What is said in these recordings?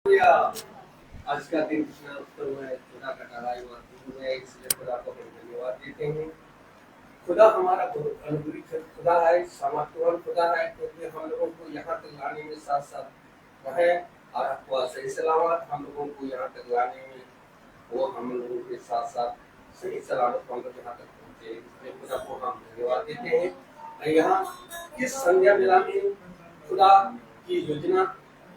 या आज का दिन कितना उत्तम है, खुदा का नारायण वास्तव है, इसलिए खुदा को हम धन्यवाद देते हैं। खुदा हमारा बहुत अनुग्रहित खुदा है, सामर्थ्यवान खुदा है, क्योंकि हम लोगों को यहाँ तक लाने में साथ साथ रहे और आपको सही सलामत हम लोगों को यहाँ तक लाने में वो हम लोगों के साथ साथ सही सलामत हम लोग यहाँ तक पहुँचे, इसलिए खुदा को हम धन्यवाद देते हैं। और यहाँ इस संध्या मेला में खुदा की योजना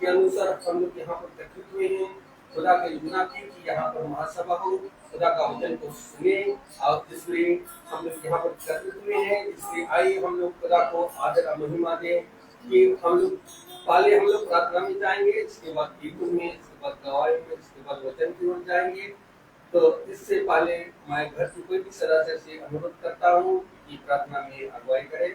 के अनुसार हम लोग यहाँ पर एकत्रित हुए हैं। खुदा की योजना थी कि यहाँ पर महासभा हो, खुदा का वचन को सुने, और इसलिए हम लोग यहाँ पर एकत्रित हुए हैं। इसलिए आइए हम लोग खुदा को आदर और महिमा दें कि हम लोग पहले हम लोग प्रार्थना में जाएंगे, इसके बाद कीर्तन में, इसके बाद गवाही में, इसके बाद वचन की ओर जाएंगे। तो इससे पहले मैं घर की कोई भी सदस्य से अनुरोध करता हूँ कि प्रार्थना में अगुवाई करें।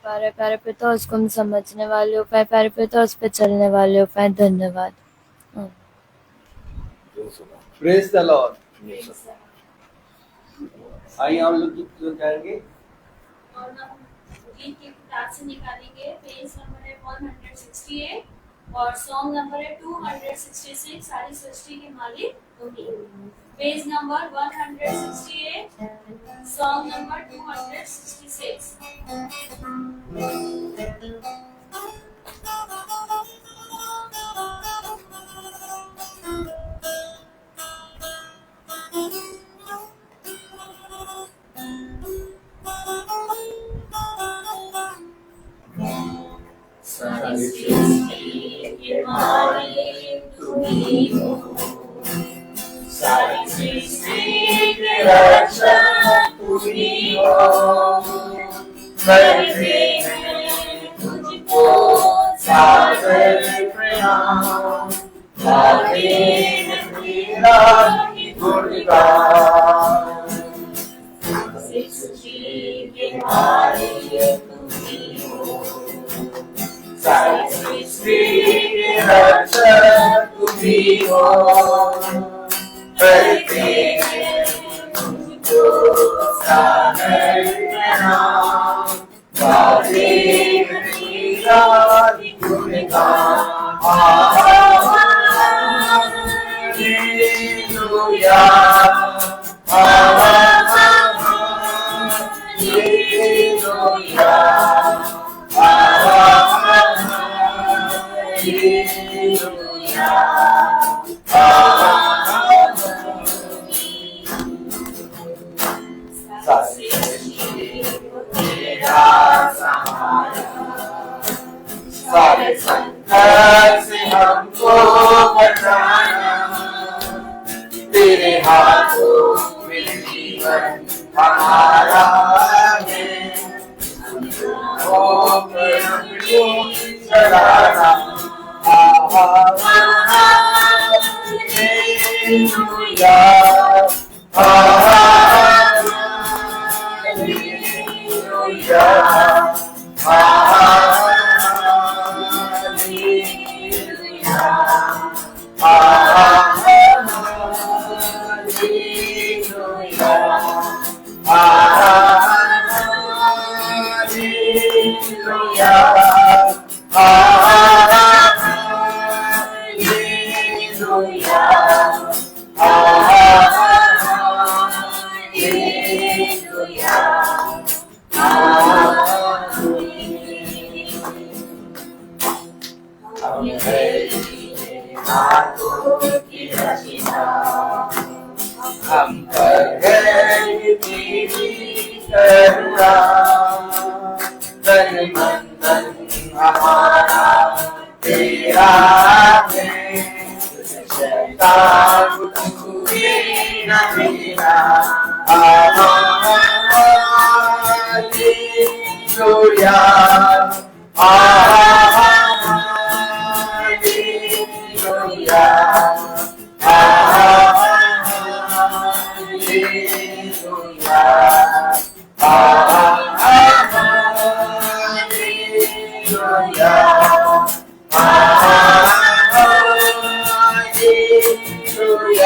प्यारे प्यारे पिता, उसको हम समझने वाले हो पाए, प्यारे पिता उस पे चलने वाले हो पाए। धन्यवाद। Praise the Lord. आइए हम लोग गीत गाएंगे और हम गीत की किताब से निकालेंगे। पेज नंबर है 168 और सॉन्ग नंबर है 266। सारी सृष्टि के मालिक तुम ही। Page number 168, song number 266। सारी सृष्टि के मालिक तुम ही हो, सारी सृष्टि के रक्षक तुम ही हो। करते हैं तुझको सादर प्रणाम, गाते हैं तेरा ही गुणगान। सारी सृष्टि के मालिक तुम ही हो, सारी सृष्टि के रक्षक तुम ही हो। करते हैं तुझको सादर प्रणाम, गाते हैं तेरा ही गुणगान। हालेलुया, हालेलुया, सारे संकट से हमको बचाना, तेरे हाथों में जीवन हमारा है। ओ प्रभु चढ़ाना, hallelujah, hallelujah, hallelujah, hallelujah, hallelujah, hallelujah, हम पर है तेरी करुणा, तन मन धन हमारा तेरा है। शैतान छुए न मेरा, hallelujah, hallelujah, hallelujah, hallelujah, hallelujah, Praise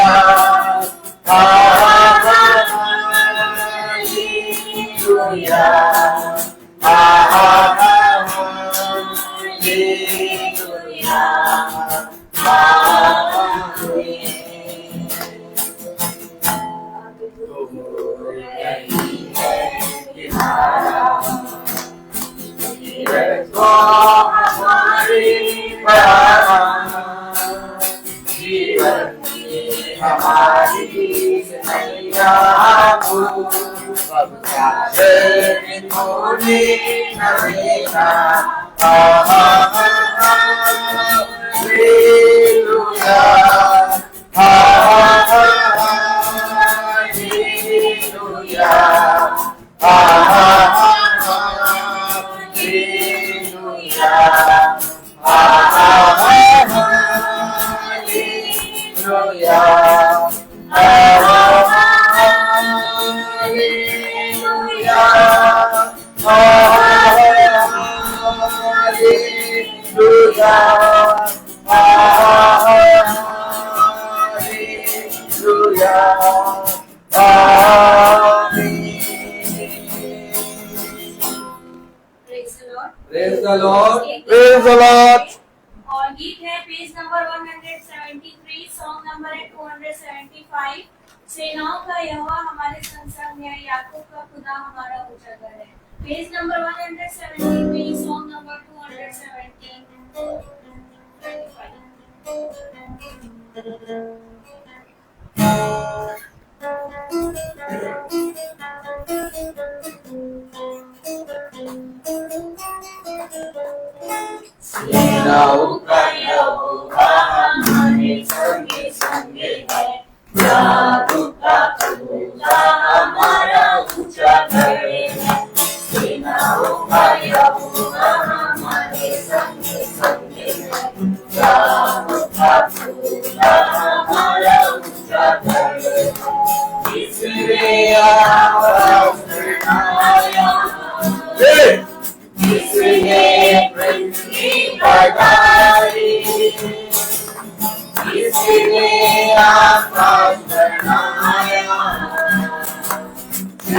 the Lord. Praise the Lord. Praise the Lord. और गीत है पेज नंबर 173, सॉन्ग नंबर है 275। सेनाओं का यहोवा हमारे संग संग है, याकूब का खुदा हमारा ऊंचा घर है। Page number 173, song number 275। सेनाओं का यहोवा हमारे संगे संगे है, याकूब का खुदा हमारा ऊंचा घर है। सेनाओं का यहोवा हमारे संगे संगे है, याकूब का खुदा हमारा ऊंचा घर है। इसने आवाज बनाया, इसने पृथ्वी बनाई, इसने आकाश बनाया,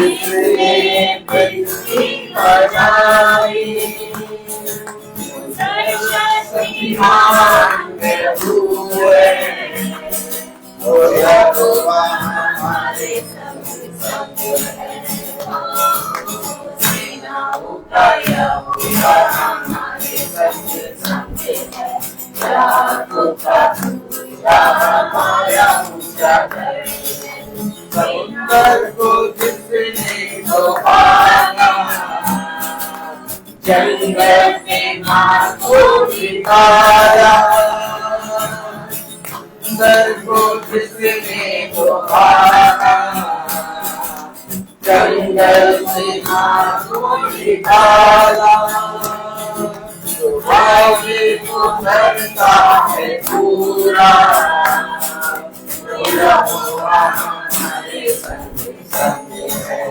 इसने पृथ्वी बनाई। सर्वशक्तिमान प्रभु है, वो यहोवा हमारे संग संग है। सेनाओं का यहोवा हमारे संग संग है, याकूब का खुदा हमारा ऊंचा घर है। समुद्र को जिसने डुबाया, जंगल से माँ को निकाला। समुद्र को जिसने डुबाया, जंगल से माँ को निकाला। सुहावे को भरता है पूरा, यहोवा हमारे संग संग है।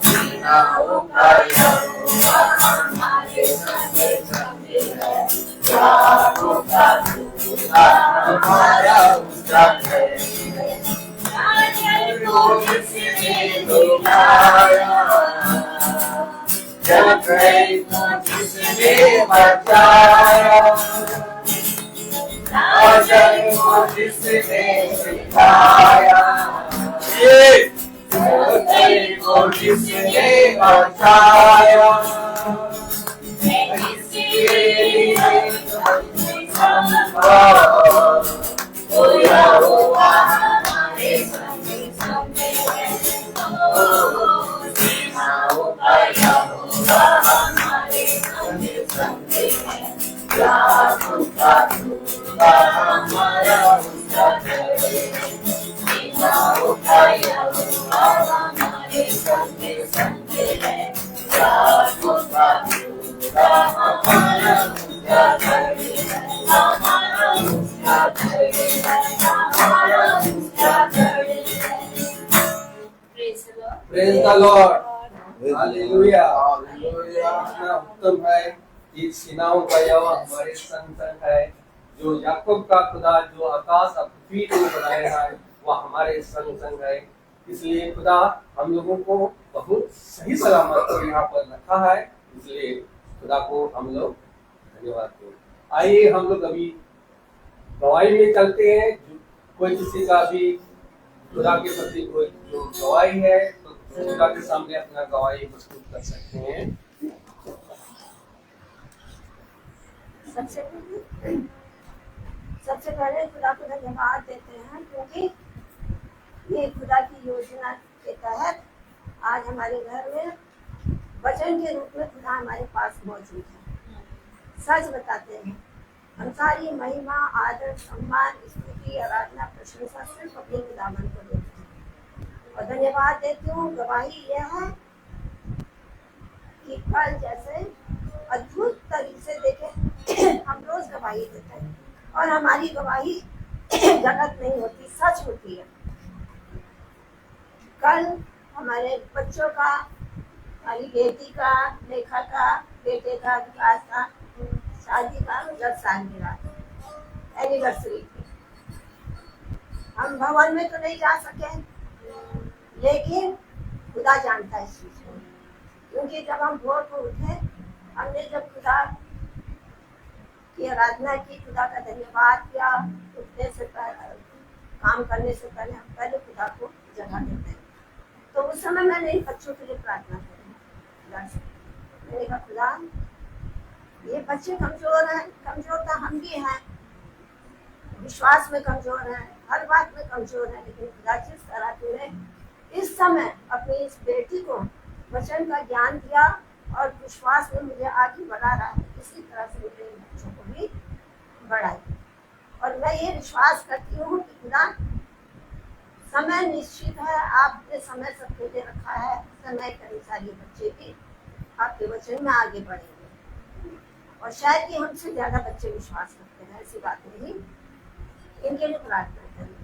सेनाओं का यहोवा हमारे संग संग है, याकूब का खुदा हमारा ऊंचा घर है। को जिसने डुबाया, जल को जिसने बचाया, राजन को जिसने सिखाया, को जिसने बचाया। ओ यहोवा हमारे संग संग है, सेनाओं का यहोवा हमारे संग संग है, याकूब का खुदा हमारा ऊंचा घर है। सेनाओं का यहोवा हमारे संग संग है, याकूब का खुदा हमारा ऊंचा घर है। हमारा ऊंचा घर है, हमारा ऊंचा घर है। Praise the Lord. Hallelujah. कितना उत्तम है कि सेनाओं का यहोवा हमारे संग संग है, जो याकूब का खुदा, जो आकाश फीट को बनाया है, वह हमारे संग संग है। इसलिए खुदा हम लोगों को बहुत सही सलामत यहाँ पर रखा है, इसलिए खुदा को हम लोग धन्यवाद दें। आइए हम लोग अभी गवाही में चलते हैं। कोई किसी का भी खुदा के प्रति कोई जो गवाही है तो खुदा के सामने अपना गवाही प्रस्तुत कर सकते हैं। सबसे पहले खुदा को धन्यवाद देते हैं, क्योंकि ये खुदा की योजना के तहत आज हमारे घर में वचन के रूप में खुदा हमारे पास मौजूद है। सच बताते हैं, हम सारी महिमा, आदर, सम्मान, स्तुति, आराधना, प्रशंसा सिर्फ अपने खुदावन को देते हैं। और धन्यवाद देती हूँ। गवाही यह है कि कल जैसे अद्भुत तरीके से देखे, हम रोज गवाही देते हैं और हमारी गवाही गलत नहीं होती, सच होती है। कल हमारे बच्चों का, हमारी बेटी का, लेखा का, बेटे का, विकास का शादी का 10 सालगिरह एनिवर्सरी थी। हम भवन में तो नहीं जा सके, लेकिन खुदा जानता है इस चीज को, क्योंकि जब हम भोर को उठे, हमने जब खुदा की आराधना की, खुदा का धन्यवाद किया, उठने से पहले, काम करने से पहले हम पहले खुदा को जगह देते हैं। तो उस समय मैंने इन बच्चों के लिए प्रार्थना करी। मैंने कहा खुदा, ये बच्चे कमजोर हैं, कमजोर तो हम भी हैं, विश्वास में कमजोर हैं, हर बात में कमजोर हैं, लेकिन खुदा जिस तरह तूने इस समय अपनी इस बेटी को वचन का ज्ञान दिया और विश्वास में मुझे आगे बढ़ा रहा है, इसी तरह से मुझे इन बच्चों को भी बढ़ाई। और मैं ये विश्वास करती हूँ कि खुदा समय निश्चित है, आपने समय सबके लिए रखा है, समय के अनुसार ये बच्चे भी आपके वचन में आगे बढ़ेंगे। और शायद कि हमसे ज्यादा बच्चे विश्वास करते हैं, ऐसी बात नहीं। इनके लिए प्रार्थना करें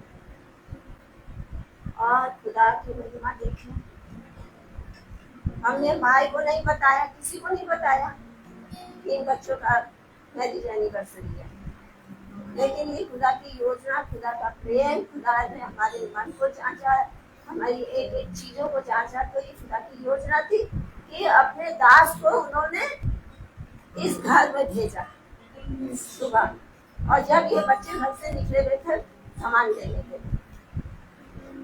और खुदा की महिमा देखें। हमने भाई को नहीं बताया, किसी को नहीं बताया कि इन बच्चों का मैरिज एनिवर्सरी है, लेकिन ये खुदा की योजना, खुदा का प्रेम, खुदा ने हमारे मन को जांचा, हमारी एक एक चीजों को जांचा। तो ये खुदा की योजना थी कि अपने दास को उन्होंने इस घर में भेजा सुबह, और जब ये बच्चे घर से निकले हुए थे सामान लेने के लिए,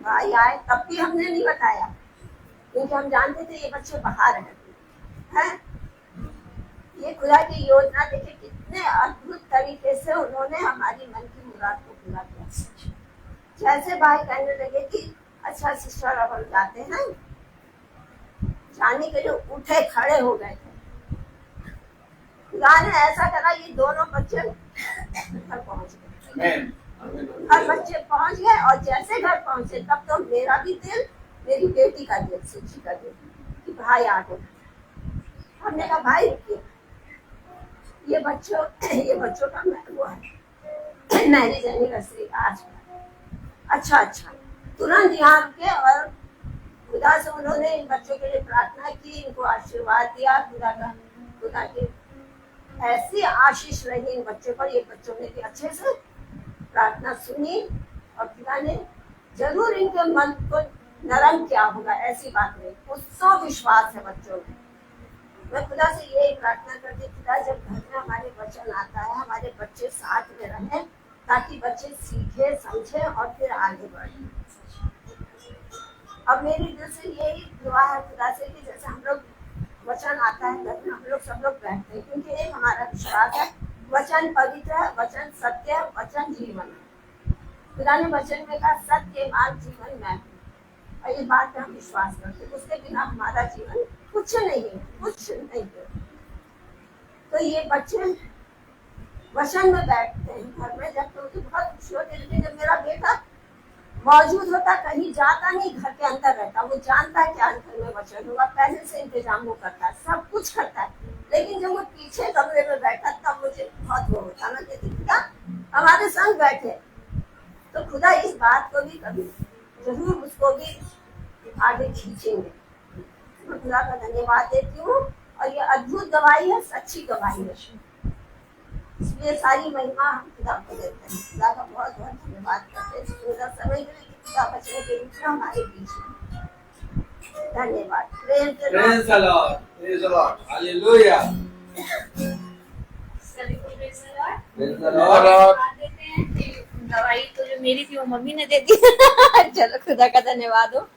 भाई आए, तब भी हमने नहीं बताया, क्योंकि हम जानते थे ये बच्चे बाहर हैं। ये खुदा की योजना देखिए कितने अद्भुत तरीके से उन्होंने हमारी मन की मुराद को पूरा किया। जैसे भाई कहने लगे कि अच्छा सिस्टर अब हम जाते हैं, जाने के लिए उठे खड़े हो गए थे। खुदा ने ऐसा करा, ये दोनों बच्चे घर पहुंच गए, हर बच्चे पहुंच गए। और जैसे घर पहुंचे तब तो मेरा भी दिल, मेरी बेटी का दिल, सुची का दिल कि भाई आ गए। हमने कहा भाई रुकिए, ये बच्चों का वो है मैरिज एनिवर्सरी आज। अच्छा तुरंत यहाँ रुके और खुदा से उन्होंने इन बच्चों के लिए प्रार्थना की, इनको आशीर्वाद दिया। खुदा की ऐसी आशीष रही इन बच्चों पर। ये बच्चों ने भी अच्छे से प्रार्थना सुनी और खुदा ने जरूर इनके मन को नरम किया होगा, ऐसी बात नहीं, उसको विश्वास है बच्चों में। मैं खुदा से यही प्रार्थना करती, खुदा जब घर में हमारे वचन आता है, हमारे बच्चे साथ में रहें, ताकि बच्चे सीखे, समझे और फिर आगे बढ़े। अब मेरी दिल से यही दुआ है खुदा से कि जैसे हम लोग वचन आता है घर में, हम लोग सब लोग बैठते हैं, क्योंकि एक हमारा विश्वास है वचन पवित्र है, वचन सत्य है, वचन जीवन है। खुदा ने वचन में कहा सत्य मार्ग जीवन मैं हूँ, और ये बात पे हम विश्वास करते हैं। उसके बिना हमारा जीवन कुछ नहीं है। तो ये बच्चे वचन में बैठते हैं घर में, जब तो मुझे बहुत खुशी होती है। लेकिन जब मेरा बेटा मौजूद होता, कहीं जाता नहीं, घर के अंदर रहता, वो जानता है क्या घर में वचन होगा, पहले से इंतजाम वो करता है, सब कुछ करता है। लेकिन जब वो पीछे कमरे में बैठा तब मुझे बहुत वो होता ना कि खुदा हमारे संग बैठे। तो खुदा इस बात को भी कभी जरूर उसको भी आगे खींचेंगे। मैं खुदा का धन्यवाद देती हूँ, और ये अद्भुत गवाही है, सच्ची गवाही है, इसलिए सारी महिमा हम खुदा को देते हैं। खुदा का बहुत बहुत धन्यवाद करते हैं। आपदा बचने के रूप में हमारे बीच में। धन्यवाद। प्रेम से Praise the Lord. Praise the Lord. Hallelujah. सभी को praise the Lord। Praise the Lord. धन्यवाद देते हैं कि दवाई तो जो मेरी थी वो मम्मी ने दे दी। चलो खुदा का धन्यवाद हो।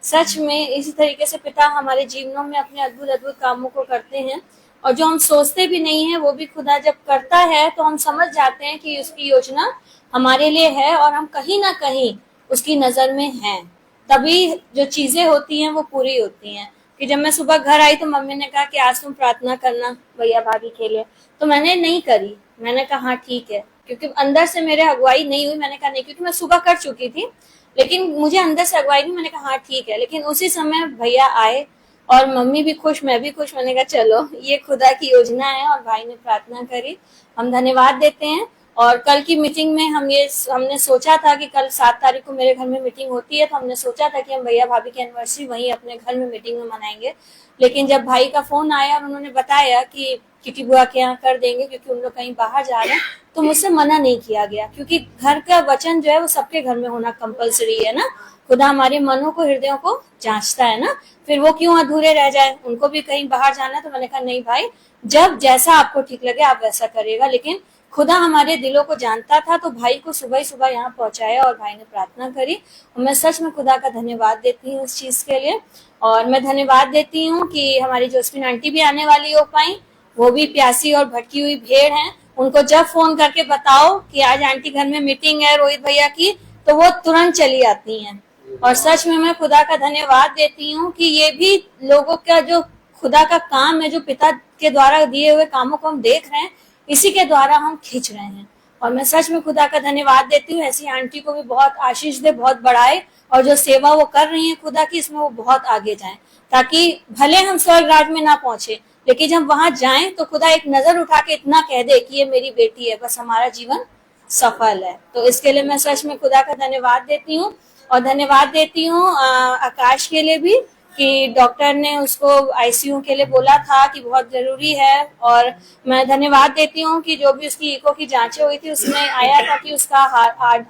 सच में इसी तरीके से पिता हमारे जीवनों में अपने अद्भुत अद्भुत कामों को करते हैं, और जो हम सोचते भी नहीं है वो भी खुदा जब करता है तो हम समझ जाते हैं कि उसकी योजना हमारे लिए है और हम कहीं ना कहीं उसकी नजर में हैं। तभी जो चीजें होती हैं वो पूरी होती हैं। कि जब मैं सुबह घर आई तो मम्मी ने कहा कि आज तुम प्रार्थना करना भैया भाभी के लिए, तो मैंने नहीं करी। मैंने कहा हाँ ठीक है, क्योंकि अंदर से मेरे अगुवाई नहीं हुई। मैंने कहा नहीं, क्योंकि मैं सुबह कर चुकी थी, लेकिन मुझे अंदर से अगुवाई नहीं। मैंने कहा हाँ ठीक है। लेकिन उसी समय भैया आए और मम्मी भी खुश, मैं भी खुश। मैंने कहा चलो ये खुदा की योजना है, और भाई ने प्रार्थना करी। हम धन्यवाद देते हैं। और कल की मीटिंग में हमने सोचा था कि कल 7 तारीख को मेरे घर में मीटिंग होती है, तो हमने सोचा था कि हम भैया भाभी की एनिवर्सरी वहीं अपने घर में मीटिंग में मनाएंगे। लेकिन जब भाई का फोन आया और उन्होंने बताया कि किटी बुआ के यहाँ कर देंगे क्योंकि उन लोग कहीं बाहर जा रहे हैं, तो मुझसे मना नहीं किया गया, क्योंकि घर का वचन जो है वो सबके घर में होना कंपलसरी है ना। खुदा हमारे मनों को, हृदयों को जांचता है ना, फिर वो क्यों अधूरे रह जाए। उनको भी कहीं बाहर जाना है, तो मैंने कहा नहीं भाई, जब जैसा आपको ठीक लगे आप वैसा करिएगा। लेकिन खुदा हमारे दिलों को जानता था, तो भाई को सुबह ही सुबह यहाँ पहुंचाया और भाई ने प्रार्थना करी। और मैं सच में खुदा का धन्यवाद देती हूँ इस चीज के लिए। और मैं धन्यवाद देती हूँ कि हमारी जोस्पिन आंटी भी आने वाली हो पाई। वो भी प्यासी और भटकी हुई भेड़ हैं। उनको जब फोन करके बताओ कि आज आंटी घर में मीटिंग है रोहित भैया की, तो वो तुरंत चली आती हैं। और सच में मैं खुदा का धन्यवाद देती हूँ कि ये भी लोगों का जो खुदा का काम है, जो पिता के द्वारा दिए हुए कामों को हम देख रहे हैं, इसी के द्वारा हम खींच रहे हैं। और मैं सच में खुदा का धन्यवाद देती हूँ। ऐसी आंटी को भी बहुत आशीष दे, बहुत बढ़ाए, और जो सेवा वो कर रही है खुदा की, इसमें वो बहुत आगे जाएं, ताकि भले हम स्वर्ग राज में ना पहुंचे, लेकिन जब वहां जाएं तो खुदा एक नजर उठा के इतना कह दे कि ये मेरी बेटी है, बस हमारा जीवन सफल है। तो इसके लिए मैं सच में खुदा का धन्यवाद देती हूँ। और धन्यवाद देती हूँ आकाश के लिए भी, कि डॉक्टर ने उसको आईसीयू के लिए बोला था कि बहुत जरूरी है। और मैं धन्यवाद देती हूँ कि जो भी उसकी इको की जांचें हुई थी, उसमें आया था कि उसका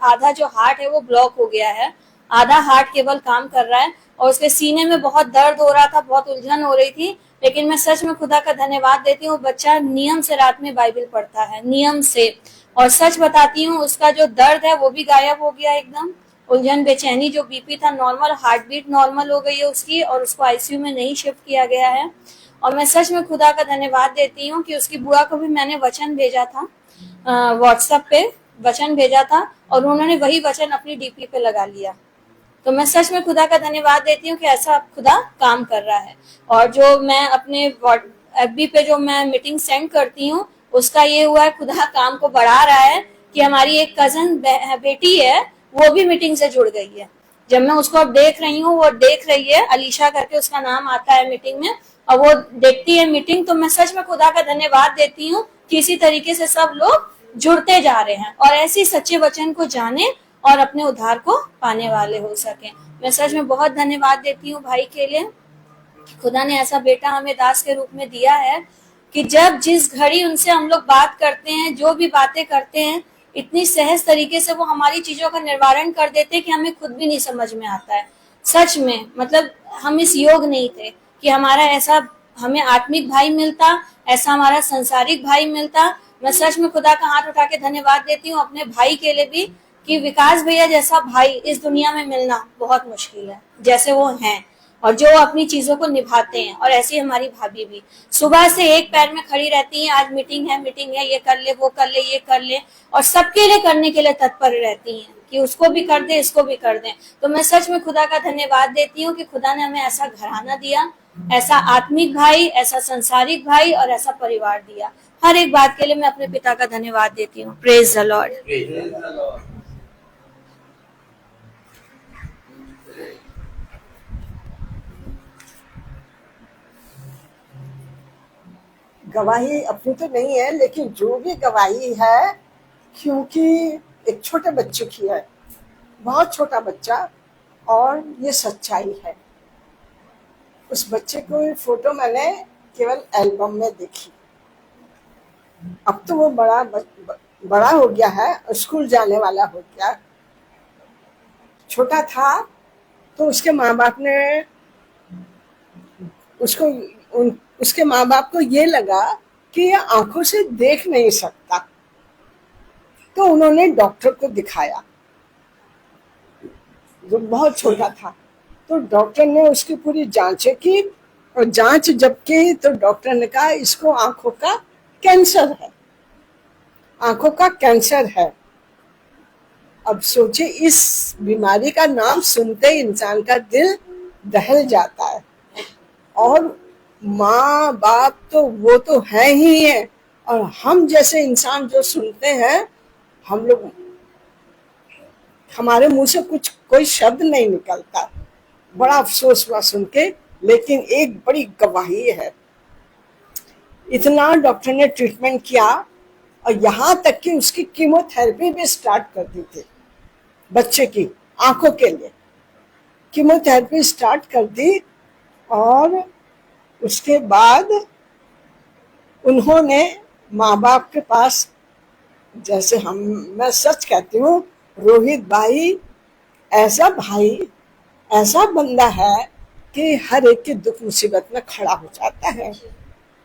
आधा जो हार्ट है वो ब्लॉक हो गया है, आधा हार्ट केवल काम कर रहा है, और उसके सीने में बहुत दर्द हो रहा था, बहुत उलझन हो रही थी। लेकिन मैं सच में खुदा का धन्यवाद देती हूँ, बच्चा नियम से रात में बाइबल पढ़ता है, नियम से। और सच बताती हूँ, उसका जो दर्द है वो भी गायब हो गया एकदम। उलझन, बेचैनी, जो बीपी था नॉर्मल, हार्ट बीट नॉर्मल हो गई है उसकी, और उसको आईसीयू में नहीं शिफ्ट किया गया है। और मैं सच में खुदा का धन्यवाद देती हूँ कि उसकी बुआ को भी मैंने वचन भेजा था, व्हाट्सएप पे वचन भेजा था, और उन्होंने वही वचन अपनी डीपी पे लगा लिया। तो मैं सच में खुदा का धन्यवाद देती हूँ कि ऐसा खुदा काम कर रहा है। और जो मैं अपने एफबी पे जो मैं मीटिंग सेंड करती हूँ, उसका ये हुआ है, खुदा काम को बढ़ा रहा है कि हमारी एक कजन बेटी है, वो भी मीटिंग से जुड़ गई है। जब मैं उसको अब देख रही हूँ, वो देख रही है, अलीशा करके उसका नाम आता है मीटिंग में, और वो देखती है मीटिंग। तो मैं सच में खुदा का धन्यवाद देती हूँ कि इसी तरीके से सब लोग जुड़ते जा रहे हैं और ऐसी सच्चे वचन को जाने और अपने उद्धार को पाने वाले हो सके। मैं सच में बहुत धन्यवाद देती हूँ भाई के लिए, खुदा ने ऐसा बेटा हमें दास के रूप में दिया है कि जब जिस घड़ी उनसे हम लोग बात करते हैं, जो भी बातें करते हैं, इतनी सहज तरीके से वो हमारी चीजों का निवारण कर देते हैं कि हमें खुद भी नहीं समझ में आता है। सच में मतलब हम इस योग नहीं थे कि हमारा ऐसा हमें आत्मिक भाई मिलता, ऐसा हमारा संसारिक भाई मिलता। मैं सच में खुदा का हाथ उठा के धन्यवाद देती हूँ अपने भाई के लिए भी, कि विकास भैया जैसा भाई इस दुनिया में मिलना बहुत मुश्किल है, जैसे वो हैं और जो अपनी चीजों को निभाते हैं। और ऐसी हमारी भाभी भी सुबह से एक पैर में खड़ी रहती है, आज मीटिंग है, ये कर ले, वो कर ले, ये कर ले, और सबके लिए करने के लिए तत्पर रहती हैं कि उसको भी कर दे, इसको भी कर दे। तो मैं सच में खुदा का धन्यवाद देती हूँ कि खुदा ने हमें ऐसा घराना दिया, ऐसा आत्मिक भाई, ऐसा संसारिक भाई और ऐसा परिवार दिया। हर एक बात के लिए मैं अपने पिता का धन्यवाद देती हूँ। Praise the Lord. गवाही अपनी तो नहीं है, लेकिन जो भी गवाही है, क्योंकि एक छोटे बच्चे की है, बहुत छोटा बच्चा, और ये सच्चाई है। उस बच्चे को फोटो मैंने केवल एल्बम में देखी। अब तो वो बड़ा हो गया है, स्कूल जाने वाला हो गया। छोटा था तो उसके माँ बाप ने उसके माँ बाप को ये लगा कि ये आंखों से देख नहीं सकता, तो उन्होंने डॉक्टर को दिखाया। जो बहुत छोटा था तो डॉक्टर ने उसकी पूरी जांचें की, और जांच जब की तो डॉक्टर ने कहा इसको आंखों का कैंसर है, आंखों का कैंसर है। अब सोचिए, इस बीमारी का नाम सुनते ही इंसान का दिल दहल जाता है। और माँ बाप तो वो तो है ही है, और हम जैसे इंसान जो सुनते हैं, हम लोग, हमारे मुंह से कोई शब्द नहीं निकलता। बड़ा अफसोस हुआ सुन के, लेकिन एक बड़ी गवाही है। इतना डॉक्टर ने ट्रीटमेंट किया, और यहाँ तक कि उसकी कीमोथेरेपी भी स्टार्ट कर दी थी बच्चे की आंखों के लिए। कीमोथेरेपी स्टार्ट कर दी, और उसके बाद उन्होंने माँ बाप के पास, जैसे मैं सच कहती हूँ, रोहित भाई ऐसा भाई, ऐसा बंदा है कि हर एक की दुख मुसीबत में खड़ा हो जाता है।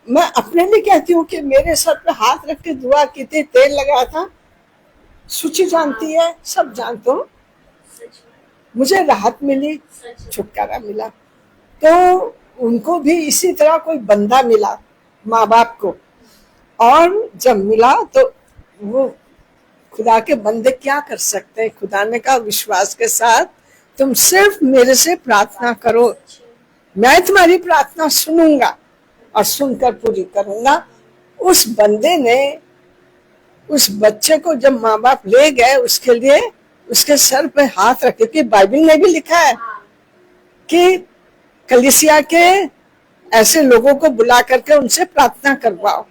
मैं अपने लिए कहती हूँ कि मेरे सर पे हाथ रख के दुआ की थी, तेल लगाया था, सूची जानती है, सब जानते हो, मुझे राहत मिली, छुटकारा मिला। तो उनको भी इसी तरह कोई बंदा मिला माँ बाप को, और जब मिला तो वो खुदा के बंदे क्या कर सकते हैं। खुदा ने कहा विश्वास के साथ तुम सिर्फ मेरे से प्रार्थना करो, मैं तुम्हारी प्रार्थना सुनूंगा और सुनकर पूरी करूंगा। उस बंदे ने उस बच्चे को जब माँ बाप ले गए, उसके लिए उसके सर पे हाथ रखे, कि बाइबल में भी लिखा है कि कलीसिया के ऐसे लोगों को बुला करके उनसे प्रार्थना करवाओ।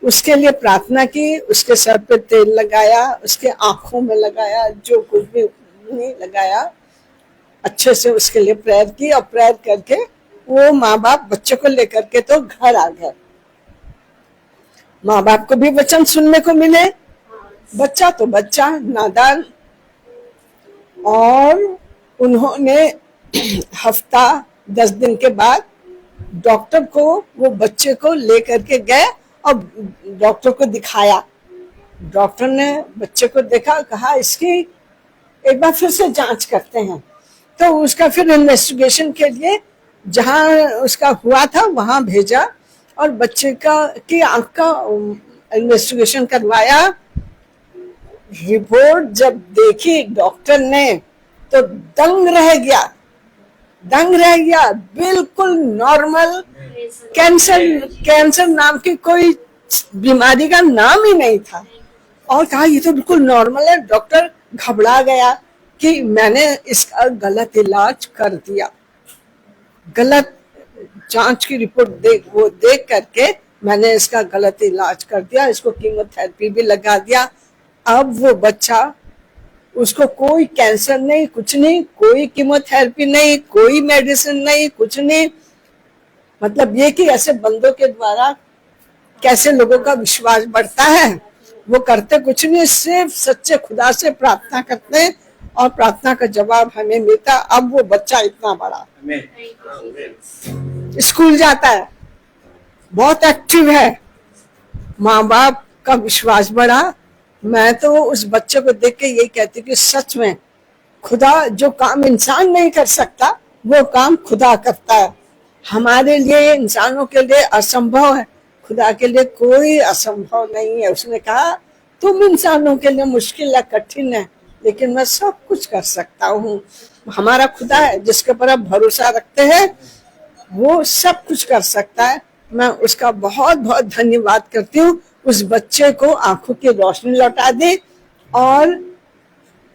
उसके लिए प्रार्थना की, उसके सर पे तेल लगाया, उसके आंखों में लगाया, जो कुछ भी नहीं लगाया, अच्छे से उसके लिए प्रेयर की, और प्रेयर करके वो माँ बाप बच्चे को लेकर के तो घर आ गए। माँ बाप को भी वचन सुनने को मिले, बच्चा तो बच्चा नादान। और उन्होंने हफ्ता 10 दिन के बाद डॉक्टर को, वो बच्चे को लेकर के गए और डॉक्टर को दिखाया। डॉक्टर ने बच्चे को देखा, कहा इसकी एक बार फिर से जांच करते हैं। तो उसका फिर इन्वेस्टिगेशन के लिए जहां उसका हुआ था वहां भेजा, और बच्चे की आंख का इन्वेस्टिगेशन करवाया। रिपोर्ट जब देखी डॉक्टर ने तो दंग रह गया, बिल्कुल नॉर्मल। कैंसर नाम की कोई बीमारी का नाम ही नहीं था, और कहा ये तो बिल्कुल नॉर्मल है। डॉक्टर घबरा गया कि मैंने इसका गलत इलाज कर दिया, गलत जांच की रिपोर्ट देख करके मैंने इसका गलत इलाज कर दिया, इसको कीमोथेरेपी भी लगा दिया। अब वो बच्चा, उसको कोई कैंसर नहीं, कुछ नहीं, कोई कीमोथेरेपी नहीं, कोई मेडिसिन नहीं, कुछ नहीं। मतलब ये कि ऐसे बंदों के द्वारा कैसे लोगों का विश्वास बढ़ता है। वो करते कुछ नहीं, सिर्फ सच्चे खुदा से प्रार्थना करते हैं, और प्रार्थना का जवाब हमें मिलता। अब वो बच्चा इतना बड़ा स्कूल जाता है, बहुत एक्टिव है, माँ बाप का विश्वास बढ़ा। मैं तो उस बच्चे को देख के यही कहती कि सच में खुदा जो काम इंसान नहीं कर सकता, वो काम खुदा करता है। हमारे लिए, इंसानों के लिए असंभव है, खुदा के लिए कोई असंभव नहीं है। उसने कहा तुम इंसानों के लिए मुश्किल है, कठिन है, लेकिन मैं सब कुछ कर सकता हूँ। हमारा खुदा है जिसके पर आप भरोसा रखते हैं, वो सब कुछ कर सकता है। मैं उसका बहुत बहुत धन्यवाद करती हूँ। उस बच्चे को आंखों की रोशनी लौटा दी, और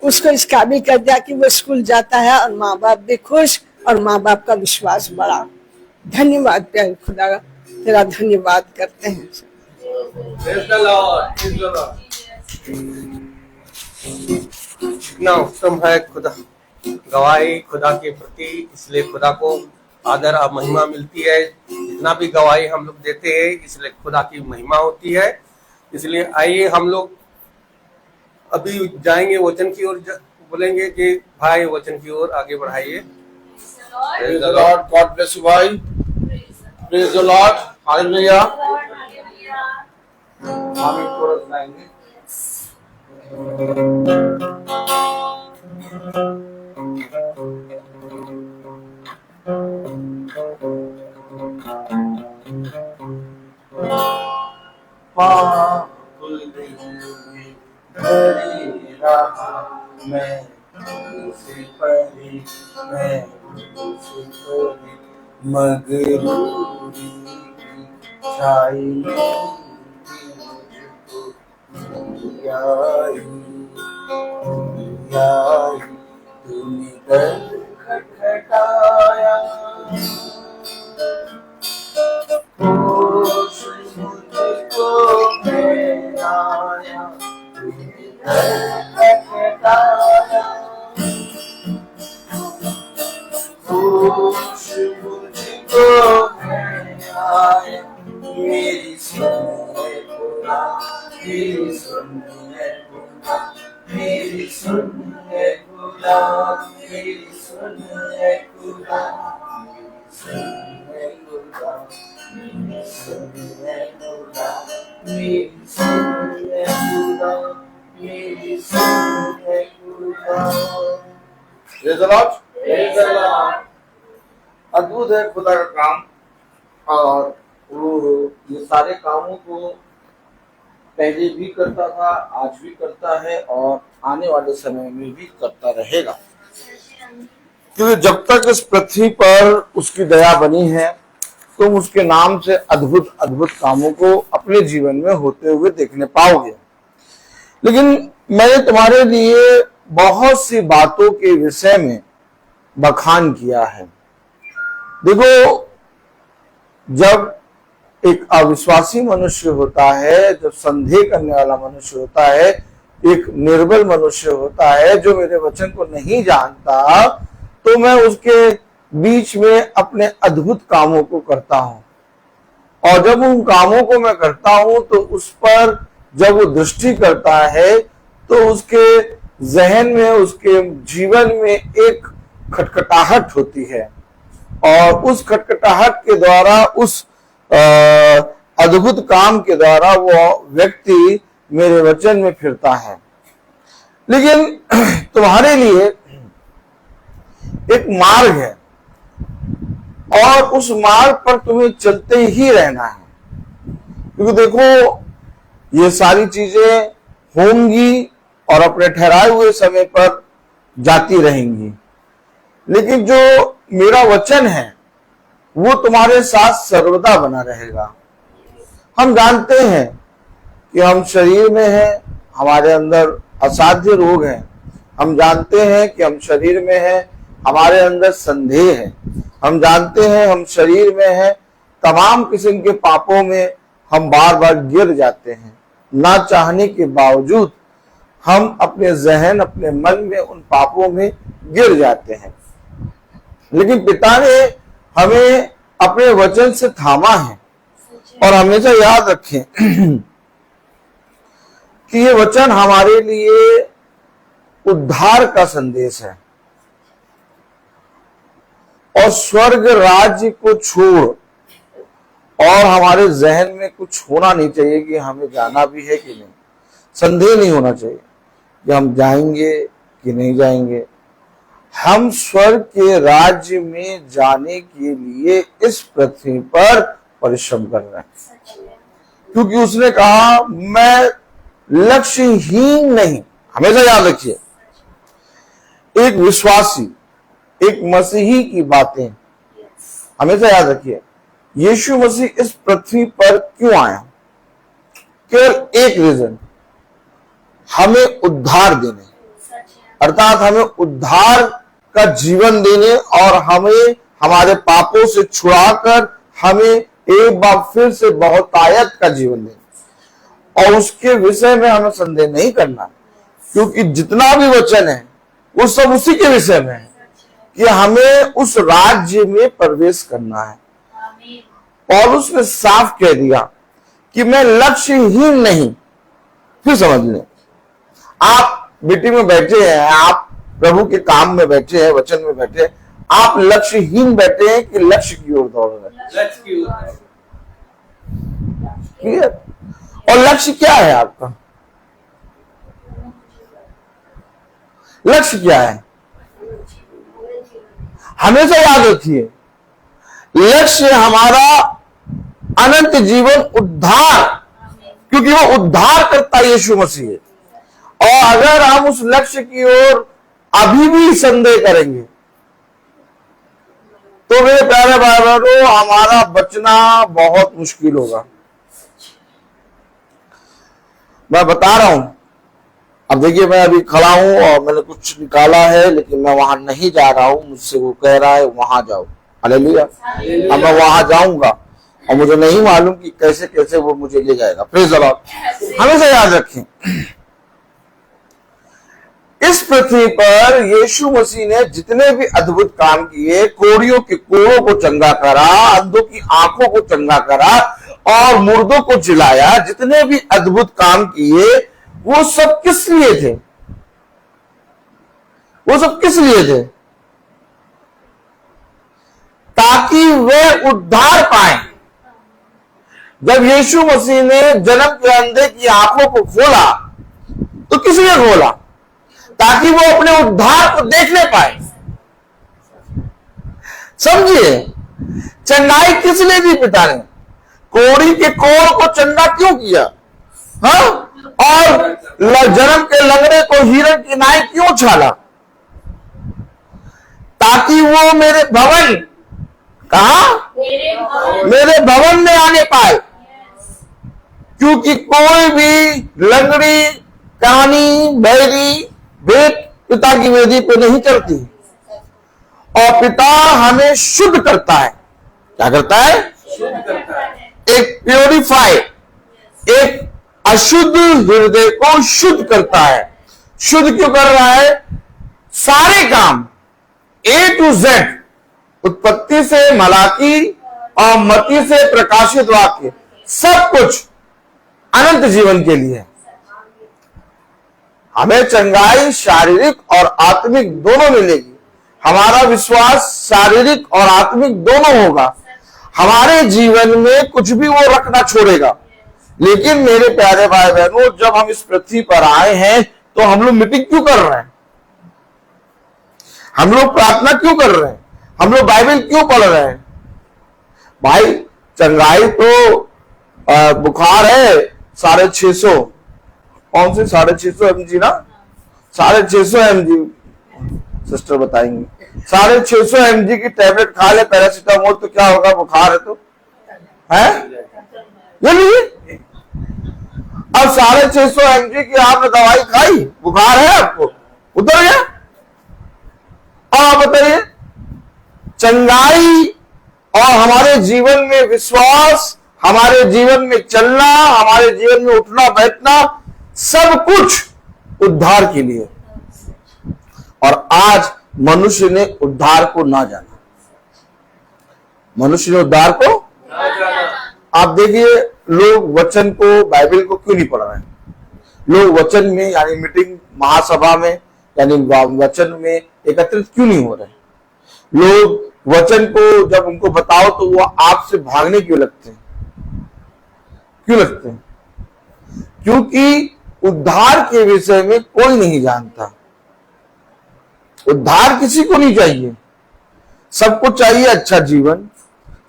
उसको इस काबिल कर दिया कि वो स्कूल जाता है, और माँ बाप भी खुश, और माँ बाप का विश्वास बढ़ा। धन्यवाद प्यारे खुदा, तेरा धन्यवाद करते हैं। Praise the Lord, praise the Lord. कितना उत्तम है खुदा, गवाही खुदा के प्रति, इसलिए खुदा को आदर और महिमा मिलती है। जितना भी गवाही हम लोग देते हैं, इसलिए खुदा की महिमा होती है। इसलिए आइए हम लोग अभी जाएंगे वचन की ओर, बोलेंगे कि भाई वचन की ओर आगे बढ़ाइए। Praise the Lord. God bless you, bhai. Praise the Lord. Hallelujah. हम एक कोरस गाएंगे। पागल दिल में भरी रहा मैं उसे परी मैं उसे परी मगरूरी की छाई तूने दर खटखटाया होश मुझको मेराया तूने दर खटखटाया होश मुझको मेराया मेरी सुनिए खुदा मेरी सुनिए खुदा मेरी सुनिए खुदा मेरी सुनिए खुदा मेरी सुनिए खुदा मेरी सुनिए खुदा मेरी सुनिए खुदा मेरी सुनिए खुदा। Praise the Lord. Praise the Lord. अद्भुत है खुदा का काम, और वो ये सारे कामों को पहले भी करता था, आज भी करता है और आने वाले समय में भी करता रहेगा, क्योंकि जब तक इस पृथ्वी पर उसकी दया बनी है तुम उसके नाम से अद्भुत अद्भुत कामों को अपने जीवन में होते हुए देखने पाओगे। लेकिन मैंने तुम्हारे लिए बहुत सी बातों के विषय में बखान किया है। देखो, जब एक अविश्वासी मनुष्य होता है, जब संदेह करने वाला मनुष्य होता है, एक निर्बल मनुष्य होता है जो मेरे वचन को नहीं जानता, तो मैं उसके बीच में अपने अद्भुत कामों को करता हूं, और जब उन कामों को मैं करता हूं तो उस पर जब वो दृष्टि करता है तो उसके जहन में, उसके जीवन में एक खटखटाहट होती है, और उस खटखटाहट के द्वारा, उस अद्भुत काम के द्वारा वो व्यक्ति मेरे वचन में फिरता है। लेकिन तुम्हारे लिए एक मार्ग है, और उस मार्ग पर तुम्हें चलते ही रहना है, क्योंकि देखो ये सारी चीजें होंगी और अपने ठहराए हुए समय पर जाती रहेंगी, लेकिन जो मेरा वचन है वो तुम्हारे साथ सर्वदा बना रहेगा। हम जानते हैं कि हम शरीर में हैं, हमारे अंदर असाध्य रोग हैं, हम जानते हैं कि हम शरीर में हैं, हमारे अंदर संदेह है, हम जानते हैं हम शरीर में हैं, तमाम किस्म के पापों में हम बार बार गिर जाते हैं, ना चाहने के बावजूद हम अपने जहन, अपने मन में उन पापों में गिर जाते हैं। लेकिन पिता ने हमें अपने वचन से थामा है, और हमेशा याद रखें कि ये वचन हमारे लिए उद्धार का संदेश है, और स्वर्ग राज्य को छोड़ और हमारे जहन में कुछ होना नहीं चाहिए कि हमें जाना भी है कि नहीं, संदेह नहीं होना चाहिए कि हम जाएंगे कि नहीं जाएंगे। हम स्वर्ग के राज्य में जाने के लिए इस पृथ्वी पर परिश्रम कर रहे हैं, क्योंकि उसने कहा मैं लक्ष्यहीन नहीं। हमेशा याद रखिए, एक विश्वासी, एक मसीही की बातें हमेशा याद रखिए। यीशु मसीह इस पृथ्वी पर क्यों आया? केवल एक रीजन, हमें उद्धार देने, अर्थात हमें उद्धार का जीवन देने, और हमें हमारे पापों से छुड़ाकर हमें एक बार फिर से बहुतायत का जीवन देने। और उसके विषय में हमें संदेह नहीं करना, क्योंकि जितना भी वचन है वो सब उसी के विषय में है कि हमें उस राज्य में प्रवेश करना है। और उसने साफ कह दिया कि मैं लक्ष्यहीन नहीं। फिर समझ लें, आप मीटिंग में बैठे हैं, आप प्रभु के काम में बैठे हैं, वचन में बैठे हैं, आप लक्ष्यहीन बैठे हैं कि लक्ष्य की ओर दौड़ रहे हैं? लक्ष्य की ओर। क्लियर? और लक्ष्य क्या है आपका? लक्ष्य क्या है? हमेशा याद रखिए, लक्ष्य हमारा अनंत जीवन, उद्धार, क्योंकि वो उद्धार करता यीशु मसीह है। और अगर हम उस लक्ष्य की ओर अभी भी संदेह करेंगे तो मेरे प्यारे भाई बहनों, हमारा बचना बहुत मुश्किल होगा। मैं बता रहा हूं, अब देखिए मैं अभी खड़ा हूं और मैंने कुछ निकाला है, लेकिन मैं वहां नहीं जा रहा हूं। मुझसे वो कह रहा है वहां जाओ, हालेलुया। अब मैं वहां जाऊंगा और मुझे नहीं मालूम कि कैसे कैसे वो मुझे ले जाएगा। Praise the Lord. हमेशा याद रखें, इस पृथ्वी पर यीशु मसीह ने जितने भी अद्भुत काम किए, कोढ़ियों के कोढ़ों को चंगा करा, अंधों की आंखों को चंगा करा और मुर्दों को जिलाया, जितने भी अद्भुत काम किए, वो सब किस लिए थे? वो सब किस लिए थे? ताकि वे उद्धार पाए। जब यीशु मसीह ने जन्म के अंधे की आंखों को खोला तो किस लिए खोला? ताकि वो अपने उद्धार को देखने पाए। समझिए, चंगाई किस लिए दी पिता ने? कोढ़ी के कोढ़ को चंगा क्यों किया? हाँ? और जन्म के लंगड़े को हिरण की नाई क्यों छाला? ताकि वो मेरे भवन, कहा? मेरे भवन में आने पाए। क्योंकि कोई भी लंगड़ी, कानी, बहरी भेंट पिता की वेदी पे नहीं चढ़ती। और पिता हमें शुद्ध करता है। क्या करता है? शुद्ध करता है। एक प्योरीफाई, एक अशुद्ध हृदय को शुद्ध करता है। शुद्ध क्यों कर रहा है? सारे काम A to Z, उत्पत्ति से मलाकी और मती से प्रकाशित वाक्य, सब कुछ अनंत जीवन के लिए। हमें चंगाई शारीरिक और आत्मिक दोनों मिलेगी। हमारा विश्वास शारीरिक और आत्मिक दोनों होगा। हमारे जीवन में कुछ भी वो रखना छोड़ेगा। लेकिन मेरे प्यारे भाई बहनों, जब हम इस पृथ्वी पर आए हैं तो हम लोग मीटिंग क्यों कर रहे हैं? हम लोग प्रार्थना क्यों कर रहे हैं? हम लोग बाइबल क्यों पढ़ रहे हैं? भाई, चंगाई तो बुखार है 650, कौन से 650 mg ना, 650 mg सिस्टर बताएंगे। 650 mg की टैबलेट खा ले पैरासीटामोल तो क्या होगा? बुखार है तो है ये नहीं। अब 650 mg की आपने दवाई खाई, बुखार है आपको, उतर गया। और आप बताइए, चंगाई और हमारे जीवन में विश्वास, हमारे जीवन में चलना, हमारे जीवन में उठना बैठना, सब कुछ उद्धार के लिए। और आज मनुष्य ने उद्धार को ना जाना। मनुष्य ने उद्धार को ना जाना। आप देखिए, लोग वचन को, बाइबल को क्यों नहीं पढ़ रहे हैं? लोग वचन में, यानी मीटिंग, महासभा में, यानी वचन में एकत्रित क्यों नहीं हो रहे? लोग वचन को जब उनको बताओ तो वो आपसे भागने क्यों लगते हैं? क्यों लगते हैं? क्योंकि उद्धार के विषय में कोई नहीं जानता। उद्धार किसी को नहीं चाहिए। सबको चाहिए अच्छा जीवन,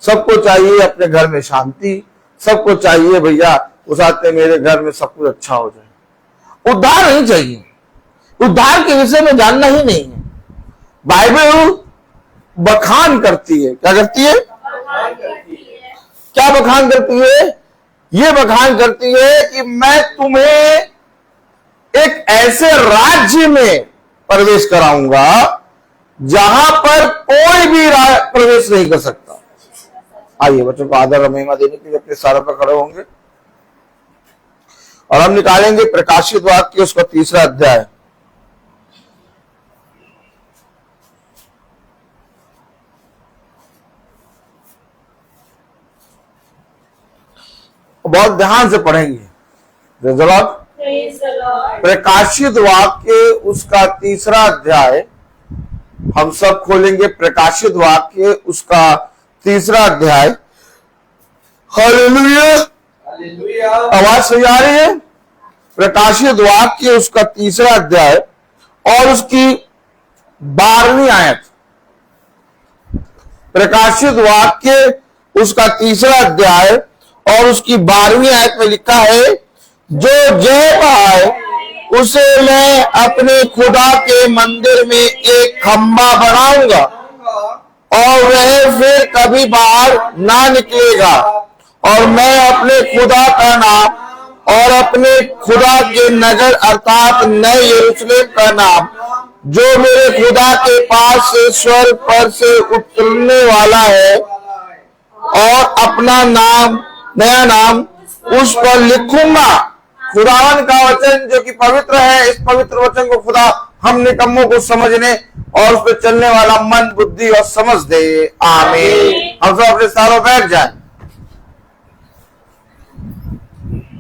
सबको चाहिए अपने घर में शांति, सबको चाहिए भैया उस आते मेरे घर में सब कुछ अच्छा हो जाए। उद्धार नहीं चाहिए। उद्धार के विषय में जानना ही नहीं है। बाइबल बखान करती है। क्या करती है? क्या बखान करती है? ये बखान करती है कि मैं तुम्हें एक ऐसे राज्य में प्रवेश कराऊंगा जहां पर कोई भी प्रवेश नहीं कर सकता। आइए बच्चों को आदर और महिमा देने के लिए अपने सारों पर खड़े होंगे और हम निकालेंगे प्रकाशित वाक्य, उसका 3रा अध्याय। बहुत ध्यान से पढ़ेंगे। Praise the Lord. Lord. प्रकाशित वाक्य उसका 3रा अध्याय, हम सब खोलेंगे प्रकाशित वाक्य उसका 3रा अध्याय। Hallelujah, hallelujah. आवाज सही आ रही है? प्रकाशित वाक्य उसका 3रा अध्याय और उसकी 12वीं आयत। प्रकाशित वाक्य उसका 3रा अध्याय और उसकी 12वीं आयत में लिखा है, जो जय पाए उसे मैं अपने खुदा के मंदिर में एक खंबा बनाऊंगा और वह फिर कभी बाहर ना निकलेगा, और मैं अपने खुदा का नाम और अपने खुदा के नगर अर्थात नए यरूशलेम का नाम, जो मेरे खुदा के पास से स्वर्ग पर से उतरने वाला है, और अपना नाम, नया नाम उस पर लिखूंगा। खुदावन का वचन जो कि पवित्र है, इस पवित्र वचन को खुदा हम निकम्मों को समझने और उस पर चलने वाला मन, बुद्धि और समझ दे। आमीन। हम सब अपने स्थानों बैठ जाएं।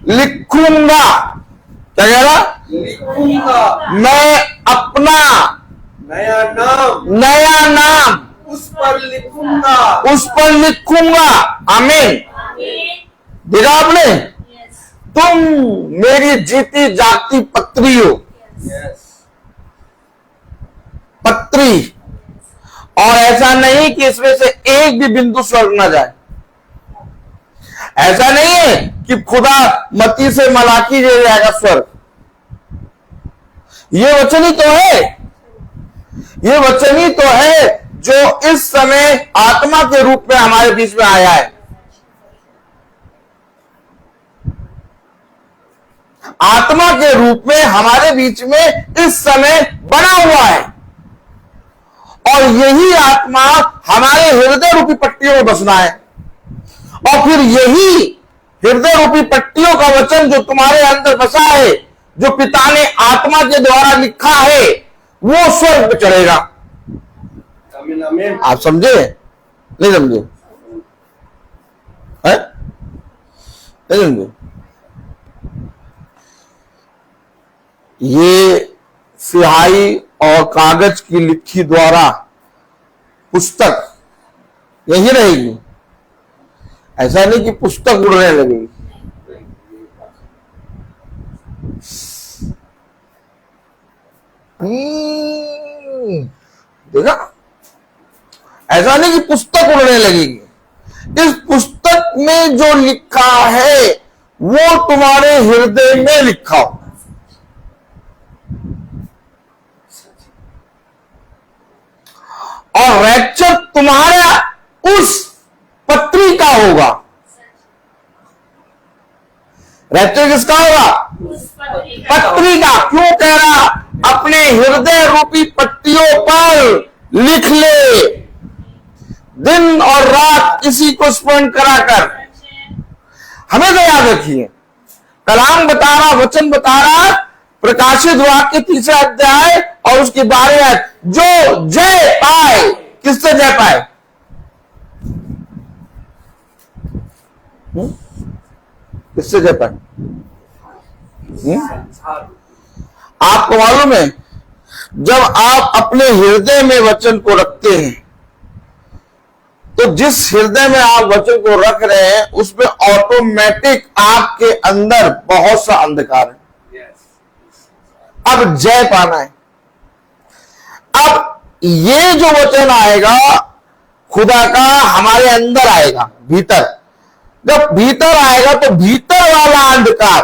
लिखूंगा, क्या कह रहा? लिखूंगा मैं अपना नया नाम उस उस पर लिखूंगा। आमीन। देखा आपने? Yes. तुम मेरी जीती जागती पत्री हो, यस। पत्री, और ऐसा नहीं कि इसमें से एक भी बिंदु स्वर्ग ना जाए। ऐसा नहीं है कि खुदा मत्ती से मलाकी ले जाएगा स्वर्ग। ये वचन ही तो है, ये वचन ही तो है जो इस समय आत्मा के रूप में हमारे बीच में आया है। आत्मा के रूप में हमारे बीच में इस समय बना हुआ है, और यही आत्मा हमारे हृदय रूपी पट्टियों में बसना है, और फिर यही हृदय रूपी पट्टियों का वचन जो तुम्हारे अंदर बसा है, जो पिता ने आत्मा के द्वारा लिखा है, वो स्वर्ग पे चढ़ेगा। आमीन, आमीन। आप समझे? नहीं समझे? है? नहीं समझे? ये स्याही और कागज की लिखी द्वारा पुस्तक यही रहेगी। ऐसा नहीं कि पुस्तक उड़ने लगेगी। देखा? ऐसा नहीं कि पुस्तक उड़ने लगेगी। इस पुस्तक में जो लिखा है वो तुम्हारे हृदय में लिखा हो। और रैप्चर तुम्हारा उस पत्री का होगा। रैप्चर किसका होगा? पत्री का। क्यों कह रहा? अपने हृदय रूपी पट्टियों पर लिख ले, दिन और रात इसी को स्मरण कराकर। हमेशा याद रखिए, कलाम बता रहा, वचन बता रहा, प्रकाशित वाक्य 3रा अध्याय और उसकी 12वीं आयत, जो जय पाए। किससे जय पाए? किससे जय पाए? आपको मालूम है, जब आप अपने हृदय में वचन को रखते हैं, तो जिस हृदय में आप वचन को रख रहे हैं उसमें ऑटोमेटिक आपके अंदर बहुत सा अंधकार है। अब जय पाना है। अब ये जो वचन आएगा खुदा का हमारे अंदर आएगा, भीतर। जब भीतर आएगा तो भीतर वाला अंधकार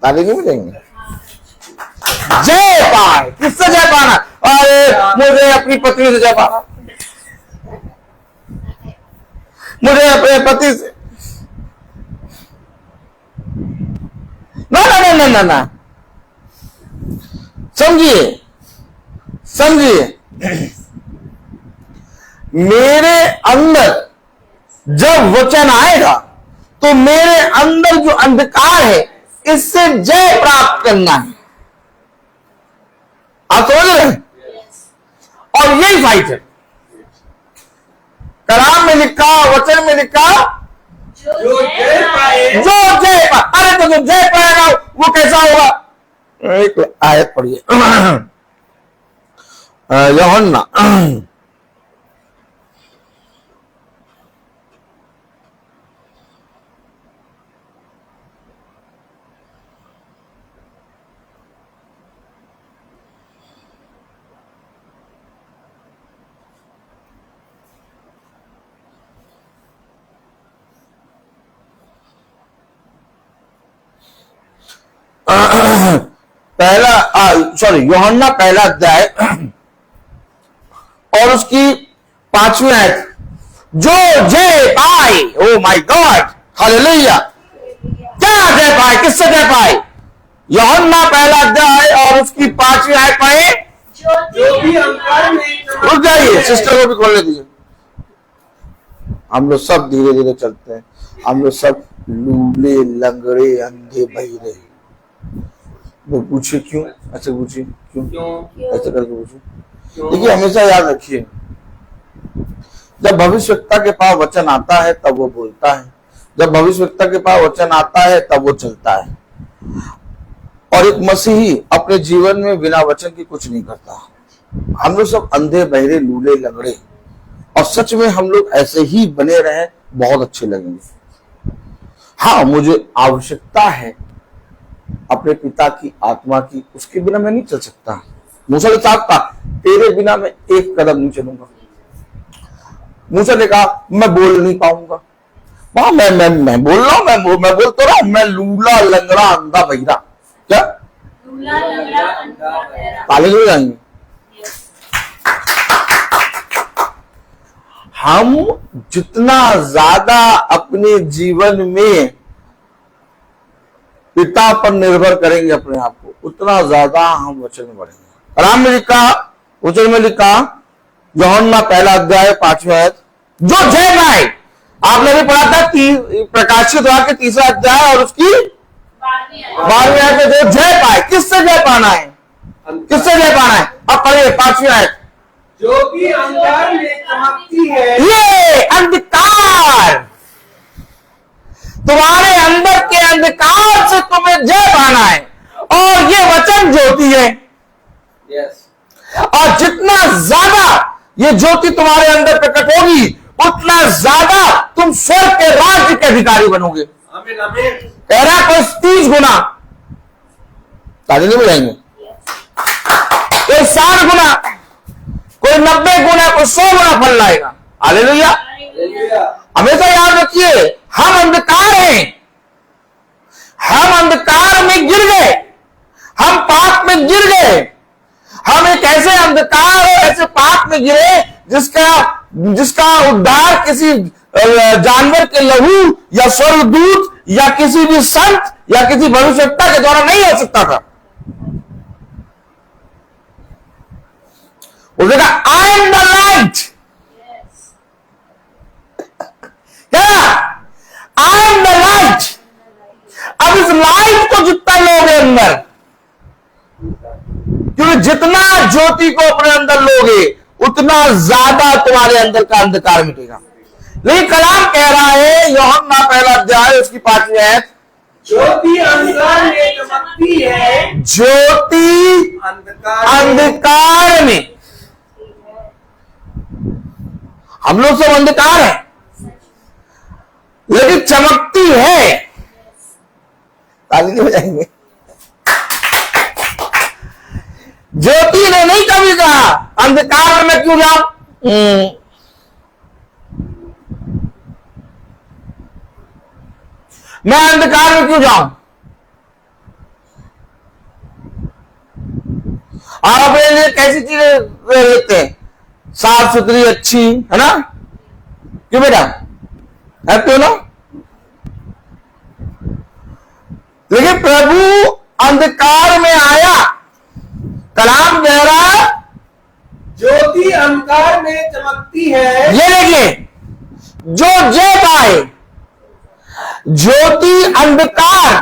ताली नहीं मिलेंगे। जय पाए। किससे जय पाना? अरे मुझे अपनी पत्नी से जय पाना, मुझे अपने पति से। ना ना ना ना ना ना, समझिए समझिए, मेरे अंदर जब वचन आएगा तो मेरे अंदर जो अंधकार है इससे जय प्राप्त करना है। आप समझ रहे हैं? और यही फाइट है। कलाम में लिखा, वचन में लिखा, जो जय पाए। जो जय पाए। अरे तो जो जय पाएगा वो कैसा होगा? एक आयत पढ़िए, यूहन्ना यूहन्ना पहला अध्याय और उसकी 5वीं आयत, जो जय पाए, ओ माय गॉड, हालेलुया, क्या जय पाए, किससे जय पाए? यूहन्ना पहला अध्याय और उसकी 5वीं आयत पढ़े। जो भी अंधकार में रुक जाइए, सिस्टर को भी खोलने दीजिए। हम लोग सब धीरे धीरे चलते हैं, हम लोग सब लूले लंगड़े अंधे बहिरे। वो पूछे क्यों ऐसे, पूछिए क्यों ऐसे करके पूछिए। देखिए हमेशा याद रखिए, जब भविष्यवक्ता के पास वचन आता है तब वो बोलता है, जब भविष्यवक्ता के पास वचन आता है तब वो चलता है। और एक मसीही अपने जीवन में बिना वचन के कुछ नहीं करता। हम लोग सब अंधे बहरे लूले लंगड़े, और सच में हम लोग ऐसे ही बने रहे, बहुत अच्छे लगेंगे। हाँ, मुझे आवश्यकता है अपने पिता की आत्मा की, उसके बिना मैं नहीं चल सकता। मूसा ने कहा तेरे बिना मैं एक कदम नहीं चलूंगा। मूसा ने कहा मैं बोल नहीं पाऊंगा। वहां मैं बोल रहा हूं, मैं बोल तो रहा हूं, मैं लूला लंगड़ा अंधा बहिरा, क्या लूला लंगड़ा अंधा बहरा। कॉलेज में जाएंगे हम। जितना ज्यादा अपने जीवन में पिता पर निर्भर करेंगे अपने आप को, उतना ज्यादा हम वचन में बढ़ेंगे। कलाम में लिखा, वचन में लिखा, यूहन्ना पहला अध्याय 5वीं आयत, जो जय पाए, आपने भी पढ़ा था प्रकाशित वाक्य 3रा अध्याय और उसकी 12वीं आयत, जो जय पाए, किससे जय पाना है, किससे जय पाना है? अब पढ़िए 5वीं आयत, जो भी अंधकार में चमकती है, ये अंधकार, तुम्हारे अंदर के अंधकार से तुम्हें जय पाना है, और ये वचन ज्योति है। यस, और जितना ज्यादा ये ज्योति तुम्हारे अंदर प्रकट होगी, उतना ज्यादा तुम स्वर्ग के राज्य के अधिकारी बनोगे। आमीन आमीन। कह रहा कोई 30 गुना, ताली नहीं बजाएंगे, कोई 60 गुना, कोई 90 गुना, कोई 100 गुना फल लाएगा। हालेलुया। हालेलुया। हमेशा याद रखिए, हम अंधकार हैं, हम अंधकार में गिर गए, हम पाप में गिर गए। हम एक ऐसे अंधकार और ऐसे पाप में गिरे जिसका उद्धार किसी जानवर के लहू या स्वर्गदूत या किसी भी संत या किसी भविष्यवक्ता के द्वारा नहीं हो सकता था। उसने कहा आई एम द लाइट, क्या आई एम द लाइट। अब इस लाइट को जितना लोगे अंदर, क्योंकि जितना ज्योति को अपने अंदर लोगे उतना ज्यादा तुम्हारे अंदर का अंधकार मिटेगा। लेकिन कलाम कह रहा है, यूहन्ना पहला अध्याय उसकी 5वीं आयत, ज्योति अंधकार में चमकती है, ज्योति अंधकार में। हम लोग सब अंधकार है, लेकिन चमकती है। ताली नहीं बजाएंगे। ज्योति ने नहीं कभी कहा अंधकार में मैं क्यों जाऊं। मैं अंधकार में क्यों जाऊं। आप अपने लिए कैसी चीजें लेते हैं, साफ सुथरी अच्छी, है ना, क्यों बेटा, है क्यों ना। लेकिन प्रभु अंधकार में आया। कलाम कह रहा ज्योति अंधकार में चमकती है। ये देखिए, जो जय पाए, ज्योति अंधकार,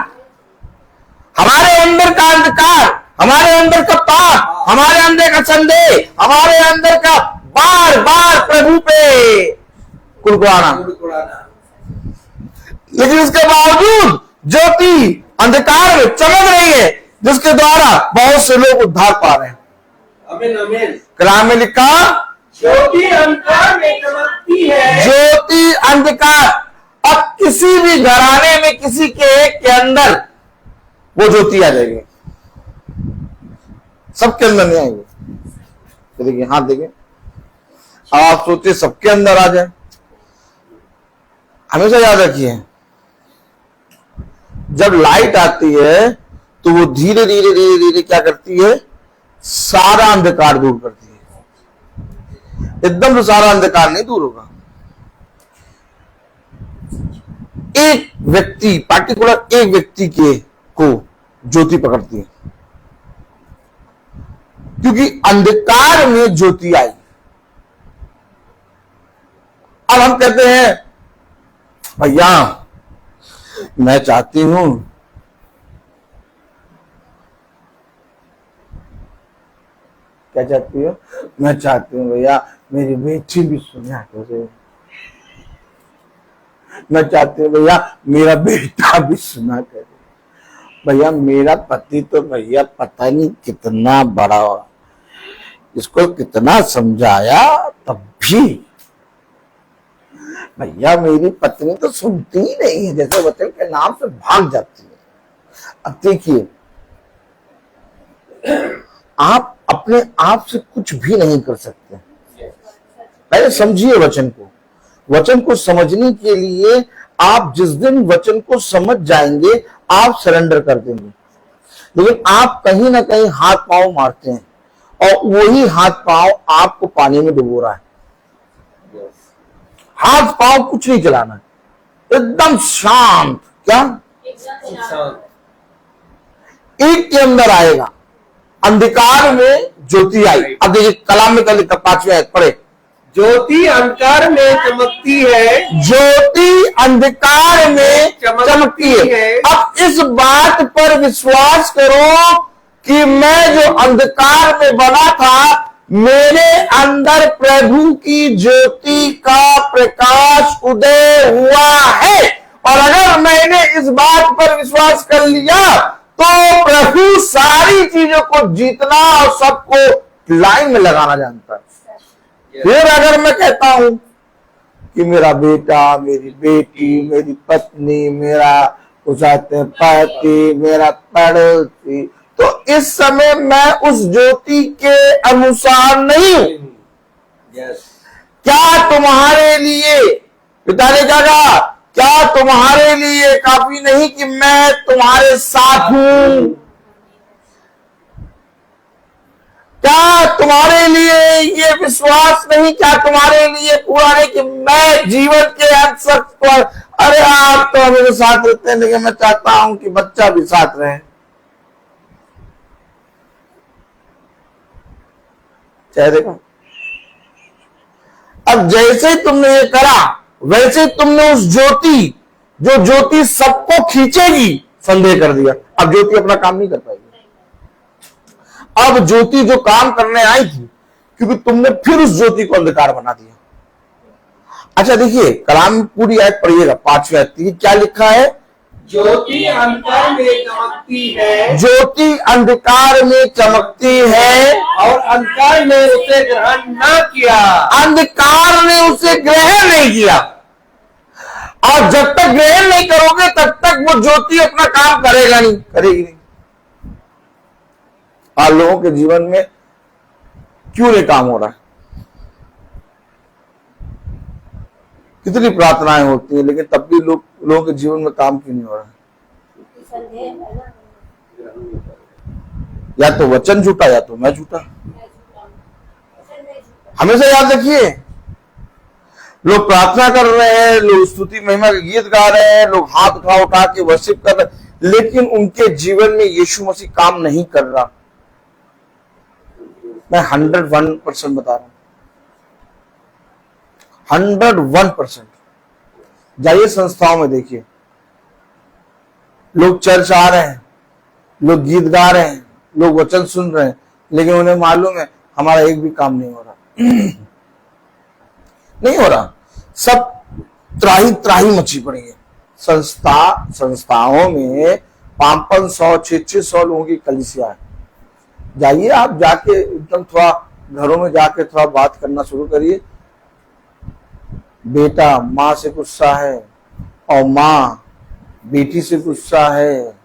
हमारे अंदर का अंधकार, हमारे अंदर का पाप, हमारे अंदर का संदेह, हमारे अंदर का बार बार प्रभु पे कुड़कुड़ाना। लेकिन उसके बावजूद ज्योति अंधकार में चमक रही है, जिसके द्वारा बहुत से लोग उद्धार पा रहे हैं। आमीन आमीन। कलाम में लिखा, ज्योति अंधकार में चमकती है। ज्योति अंधकार। अब किसी भी घराने में किसी के अंदर वो ज्योति आ जाएगी, सबके अंदर नहीं आएगी। देखिए, हाथ देखिए, अब आप सोचिए सबके अंदर आ जाए। हमेशा याद रखिए, जब लाइट आती है तो वो धीरे धीरे धीरे धीरे क्या करती है, सारा अंधकार दूर करती है। एकदम से सारा अंधकार नहीं दूर होगा। एक व्यक्ति, पार्टिकुलर एक व्यक्ति को ज्योति पकड़ती है, क्योंकि अंधकार में ज्योति आई। अब हम कहते हैं, भैया मैं चाहती हूं क्या चाहती हो? मैं चाहती हूँ भैया मेरी बेटी भी सुना करे, मैं चाहती हूँ भैया मेरा बेटा भी सुना करे। भैया मेरा पति तो भैया पता नहीं कितना बड़ा हो, इसको कितना समझाया तब भी भैया मेरी पत्नी तो सुनती ही नहीं है, जैसे वचन के नाम से भाग जाती है। अब देखिए, आप अपने आप से कुछ भी नहीं कर सकते। पहले समझिए वचन को। वचन को समझने के लिए आप जिस दिन वचन को समझ जाएंगे, आप सरेंडर कर देंगे। लेकिन आप कहीं ना कहीं हाथ पांव मारते हैं, और वही हाथ पांव आपको पानी में डुबो रहा है। हाथ पांव कुछ नहीं चलाना है, एकदम शांत। क्या? एक के अंदर आएगा, अंधकार में ज्योति आई। अब देखिए कलाम में कल 5वें आयत पढ़े, ज्योति अंधकार में चमकती है। ज्योति अंधकार में चमकती है। अब इस बात पर विश्वास करो कि मैं जो अंधकार में बना था, मेरे अंदर प्रभु की ज्योति का प्रकाश उदय हुआ है। और अगर मैंने इस बात पर विश्वास कर लिया तो प्रभु सारी चीजों को जीतना और सबको लाइन में लगाना जानता है। फिर अगर मैं कहता हूं कि मेरा बेटा, मेरी बेटी, मेरी पत्नी, मेरा पति, मेरा पड़ोसी, तो इस समय मैं उस ज्योति के अनुसार नहीं हूं। क्या तुम्हारे लिए, पिता ने कहा, क्या तुम्हारे लिए काफी नहीं कि मैं तुम्हारे साथ हूं? क्या तुम्हारे लिए ये विश्वास नहीं, क्या तुम्हारे लिए पूरा नहीं कि मैं जीवन के अंत पर, अरे आप तो मेरे साथ रहते हैं, लेकिन मैं चाहता हूं कि बच्चा भी साथ रहे। चेहरे का अब जैसे तुमने ये करा, वैसे तुमने उस ज्योति, जो ज्योति सबको खींचेगी, संदेह कर दिया। अब ज्योति अपना काम नहीं कर पाएगी। अब ज्योति जो काम करने आई थी, क्योंकि तुमने फिर उस ज्योति को अंधकार बना दिया। अच्छा देखिए, कलाम में पूरी आयत पढ़िएगा, 5वीं आयत, क्या लिखा है? ज्योति अंधकार में चमकती है। ज्योति अंधकार में चमकती है, और अंधकार ने उसे ग्रहण न किया। अंधकार ने उसे ग्रहण नहीं किया। और जब तक ग्रहण नहीं करोगे तब तक वो ज्योति अपना काम करेगा नहीं, करेगी नहीं। आप लोगों के जीवन में क्यों नहीं काम हो रहा है? कितनी प्रार्थनाएं होती हैं, लेकिन तब भी लोगों के जीवन में काम क्यों नहीं हो रहा है? या तो वचन झूठा, या तो मैं झूठा। हमेशा याद रखिए, लोग प्रार्थना कर रहे हैं, लोग स्तुति महिमा के गीत गा रहे हैं, लोग हाथ उठा के वर्शिप कर रहे हैं, लेकिन उनके जीवन में यीशु मसीह काम नहीं कर रहा। मैं 101% बता रहा हूं, 101%। जाइए संस्थाओं में देखिए, लोग चर्च आ रहे हैं, लोग गीत गा रहे हैं, लोग वचन सुन रहे हैं, लेकिन उन्हें मालूम है हमारा एक भी काम नहीं हो रहा। नहीं हो रहा, सब त्राही त्राही मची पड़ी है। संस्थाओं में 500, 600 लोगों की कलीसिया है। जाइए आप, जाके एकदम थोड़ा घरों में जाके थोड़ा बात करना शुरू करिए। बेटा माँ से गुस्सा है और माँ बेटी से गुस्सा है।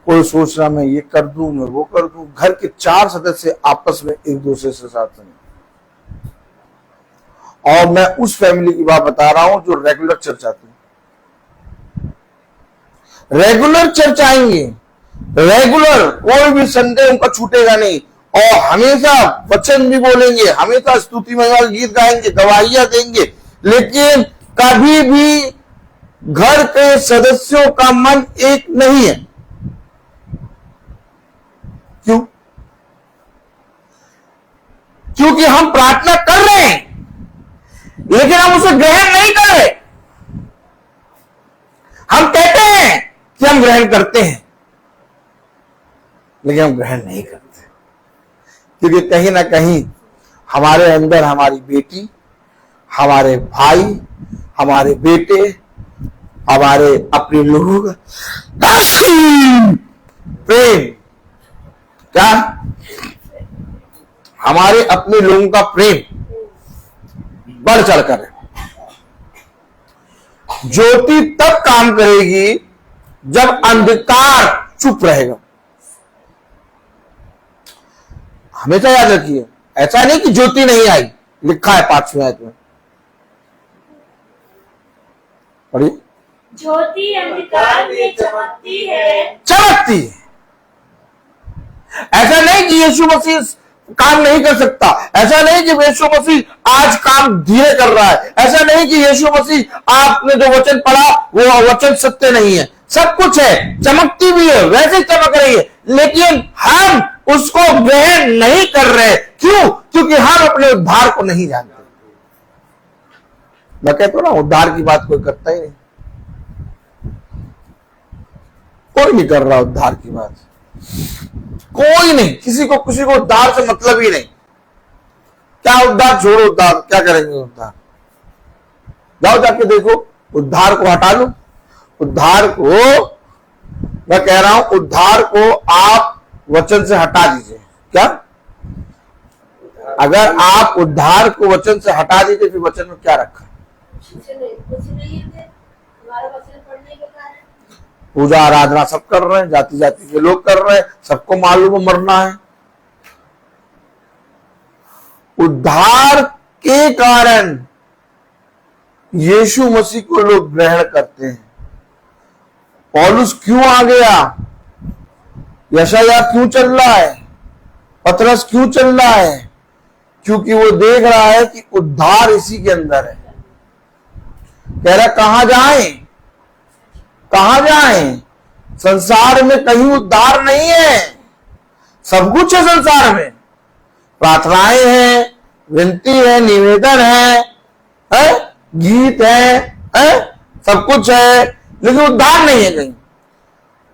कोई सोच रहा मैं ये कर दूं, मैं वो कर दूं। घर के 4 सदस्य आपस में एक दूसरे से साथ नहीं। और मैं उस फैमिली की बात बता रहा हूं जो रेगुलर चर्च आती है। रेगुलर चर्च आएंगे, रेगुलर, कोई भी संडे उनका छूटेगा नहीं, और हमेशा वचन भी बोलेंगे, हमेशा स्तुति महिमा गीत गाएंगे, गवाहियां देंगे, लेकिन कभी भी घर के सदस्यों का मन एक नहीं है। क्यों? क्योंकि हम प्रार्थना कर रहे हैं लेकिन हम उसे ग्रहण नहीं कर रहे। हम कहते हैं कि हम ग्रहण करते हैं लेकिन हम ग्रहण नहीं करते, क्योंकि कहीं ना कहीं हमारे अंदर हमारी बेटी, हमारे भाई, हमारे बेटे, हमारे अपने लोग प्रेम, क्या हमारे अपने लोगों का प्रेम बढ़ चढ़कर है। ज्योति तब काम करेगी जब अंधकार चुप रहेगा। हमेशा याद रखिए, ऐसा नहीं कि ज्योति नहीं आई, लिखा है 5वीं आयत में, पढ़िए। ज्योति अंधकार में चमकती है। चमकती है। ऐसा नहीं कि यीशु मसीह काम नहीं कर सकता, ऐसा नहीं कि यीशु मसीह आज काम धीरे कर रहा है, ऐसा नहीं कि यीशु मसीह आपने जो वचन पढ़ा वो वचन सत्य नहीं है। सब कुछ है, चमकती भी है, वैसे चमक रही है, लेकिन हम उसको ग्रहण नहीं कर रहे। क्यों? क्योंकि हम अपने उद्धार को नहीं जानते। मैं कहता हूं ना, उद्धार की बात कोई करता ही नहीं, कोई नहीं कर रहा उद्धार की बात, कोई नहीं, किसी को उद्धार से मतलब ही नहीं। क्या उद्धार, छोड़ो उद्धार, क्या करेंगे उद्धार? जाओ जाके देखो, उद्धार को हटा लो। उद्धार को, मैं कह रहा हूं, उद्धार को आप वचन से हटा दीजिए। क्या? अगर आप उद्धार को वचन से हटा दीजिए, फिर वचन में क्या रखा? कुछ नहीं है, हमारा वचन पढ़ने के कारण पूजा आराधना सब कर रहे हैं, जाति जाति के लोग कर रहे हैं, सबको मालूम है मरना है। उद्धार के कारण यीशु मसीह को लोग ग्रहण करते हैं। पौलुस क्यों आ गया? यशायाह क्यों चल रहा है? पतरस क्यों चल रहा है? क्योंकि वो देख रहा है कि उद्धार इसी के अंदर है। कह रहा कहां जाएं, कहां जाएं? संसार में कहीं उद्धार नहीं है। सब कुछ है संसार में, प्रार्थनाएं हैं, विनती है, निवेदन है, गीत है, सब कुछ है, लेकिन उद्धार नहीं है कहीं।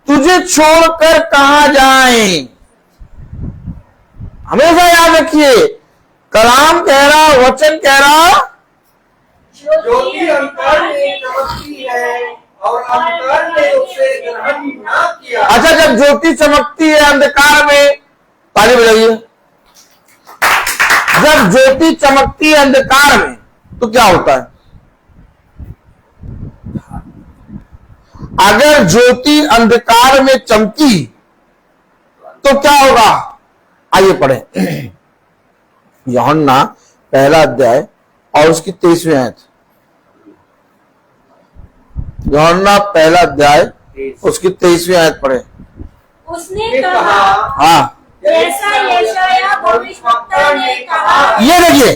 तुझे छोड़कर कहां जाएं? हमेशा याद रखिए, कलाम कह रहा, वचन कह रहा, ज्योति अंधकार में चमकती है और अंधकार ने उसे ग्रहण ना किया। अच्छा, जब ज्योति चमकती है अंधकार में, ताली बजाइए। जब ज्योति चमकती है अंधकार में तो क्या होता है? अगर ज्योति अंधकार में चमकी तो क्या होगा? आइए पढ़ें यूहन्ना पहला अध्याय और उसकी 23वीं आयत। यूहन्ना पहला अध्याय उसकी 23वीं आयत पढ़े। उसने कहा, हाँ, जैसा यशायाह भविष्यवक्ता ने कहा। ये देखिए,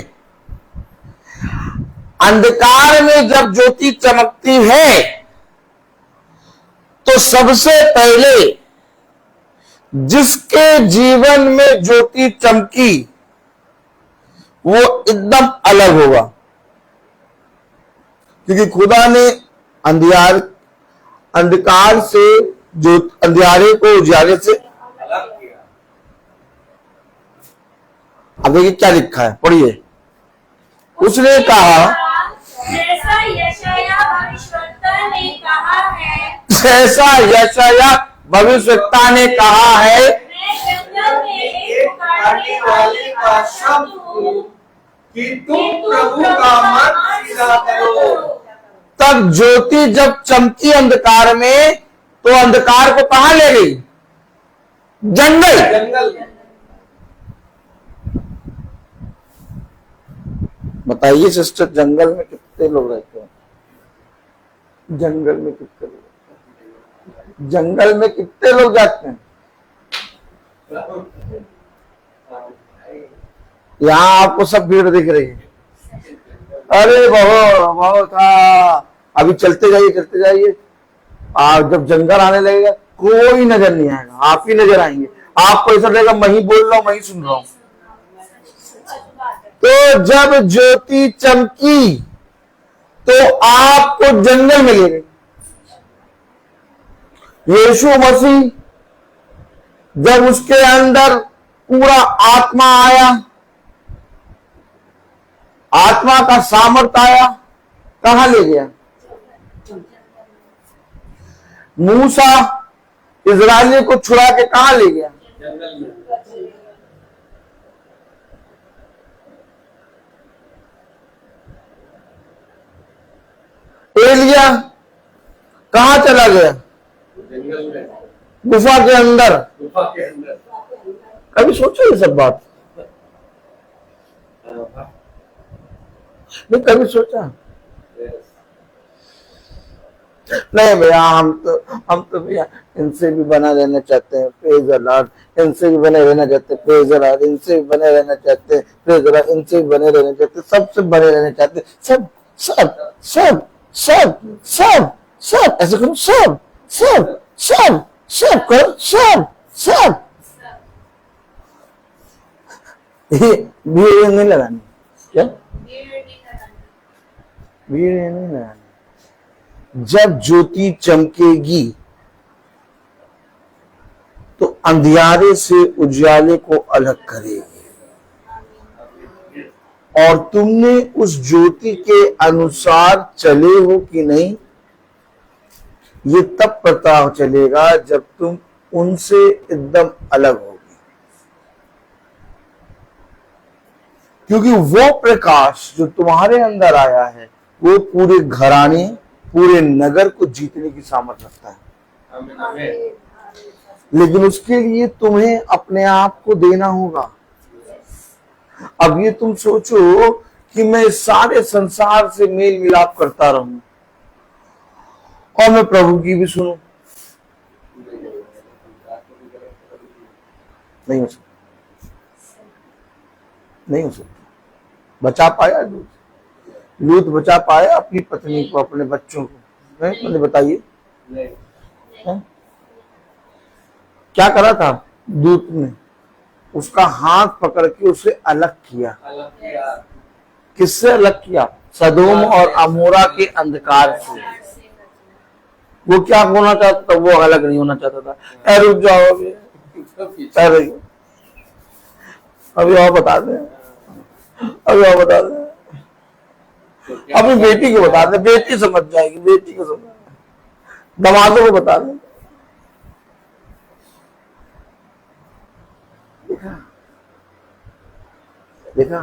अंधकार में जब ज्योति चमकती है तो सबसे पहले जिसके जीवन में ज्योति चमकी वो एकदम अलग होगा, क्योंकि खुदा ने अंधकार से जो अंधियारे को उजाले से अलग किया। अब देखिए क्या लिखा है, पढ़िए। उसने कहा, जैसा यशायाह भविष्यवक्ता ने कहा है, सहसा यशाया भविष्यवक्ता ने कहा है, मैं जंगल में एक पुकारने वाले का शब्द हूँ कि तुम प्रभु का मन सीधा करो। तब ज्योति जब चमकी अंधकार में, तो अंधकार को कहां ले गई? जंगल। जंगल। बताइए सिस्टर, जंगल में कितने लोग रहते हैं? जंगल में कितने लोग? जंगल में कितने लोग जाते हैं? यहाँ आपको सब भीड़ दिख रही है। अरे बहुत बहुत, हाँ अभी चलते जाइए। और जब जंगल आने लगेगा कोई नजर नहीं आएगा, आप ही नजर आएंगे। आपको ऐसा लगेगा मैं ही बोल रहा हूँ, मैं ही सुन रहा हूँ। तो जब ज्योति चमकी तो आपको जंगल मिल गई। यीशु मसीह जब उसके अंदर पूरा आत्मा आया, आत्मा का सामर्थ आया, कहां ले गया? मूसा इजराइली को छुड़ा के कहां ले गया? जंगल में। एलिया कहां चला गया? जंगल में, गुफा के अंदर। गुफा के अंदर। कभी सोचो ये सब बात? नहीं कभी सोचा? नहीं भैया, हम तो भैया इनसे भी बना रहना चाहते हैं, प्रेज द लॉर्ड। इनसे भी बने रहना चाहते हैं, प्रेज द लॉर्ड। इनसे भी बने रहना चाहते हैं, प्रेज द लॉर्ड। इनसे भी बने रहना चाहते हैं, सबसे बने रहना चाहते हैं। सब सब सब सब सब सब ऐसे करो, सब सब सब सब करो, सब सब। भीड़ नहीं लगानी, क्या भीड़ नहीं लगानी। जब ज्योति चमकेगी तो अंधियारे से उजाले को अलग करेगी, और तुमने उस ज्योति के अनुसार चले हो कि नहीं, ये तब पता चलेगा जब तुम उनसे एकदम अलग होगे। क्योंकि वो प्रकाश जो तुम्हारे अंदर आया है वो पूरे घराने, पूरे नगर को जीतने की सामर्थ्य रखता है। आमीन, आमीन। लेकिन उसके लिए तुम्हें अपने आप को देना होगा। अब ये तुम सोचो कि मैं सारे संसार से मेल मिलाप करता रहूं और मैं प्रभु की भी सुनूं, नहीं हो सकता, नहीं हो सकता। बचा पाया लूत बचा पाया अपनी पत्नी को, अपने बच्चों को? नहीं, मुझे बताइए क्या करा था दूत ने? उसका हाथ पकड़ के उसे अलग किया। किससे अलग किया? सदोम और अमोरा के अंधकार से। वो क्या होना चाहता था? वो अलग नहीं होना चाहता था। रुक जाओ अभी और बता दें, अपनी बेटी को बता दे, बेटी समझ जाएगी, बेटी को समझ, दमादों को बता दे। देखा?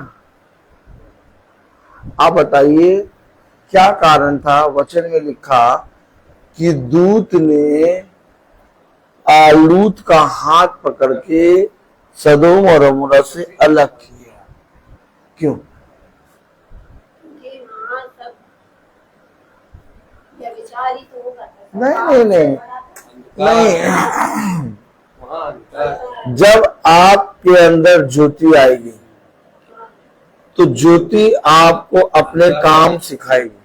आप बताइए क्या कारण था? वचन में लिखा कि दूत ने लूत का हाथ पकड़ के सदोम और अमोरा से अलग किया। क्यों? नहीं नहीं नहीं नहीं, जब आपके अंदर ज्योति आएगी तो ज्योति आपको अपने काम सिखाएगी।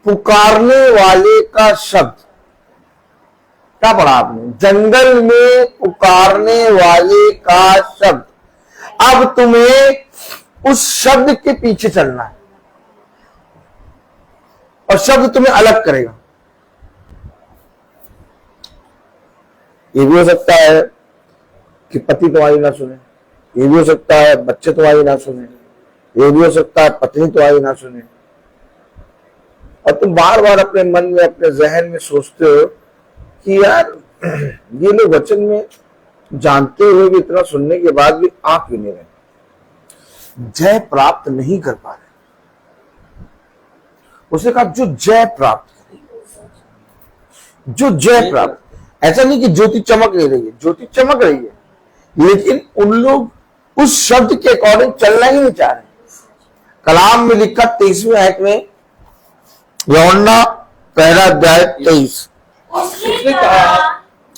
पुकारने वाले का शब्द क्या पढ़ा आपने? जंगल में पुकारने वाले का शब्द। अब तुम्हें उस शब्द के पीछे चलना है और शब्द तुम्हें अलग करेगा। ये भी हो सकता है कि पति तुम्हारी ना सुने, ये भी हो सकता है बच्चे तुम्हारी ना सुने, ये भी हो सकता है पत्नी तुम्हारी ना सुने, और तुम बार बार अपने मन में, अपने जहन में सोचते हो कि यार ये लोग वचन में जानते हुए भी, इतना सुनने के बाद भी आ क्यों नहीं रहे, जय प्राप्त नहीं कर पा रहे। उसने कहा जो जय प्राप्त करे, जो जय प्राप्त। ऐसा नहीं कि ज्योति चमक नहीं रही है, ज्योति चमक रही है, लेकिन उन लोग उस शब्द के अकॉर्डिंग चलना ही नहीं चाह रहे। कलाम में लिखा 23वें आयत में, यूहन्ना 1:23,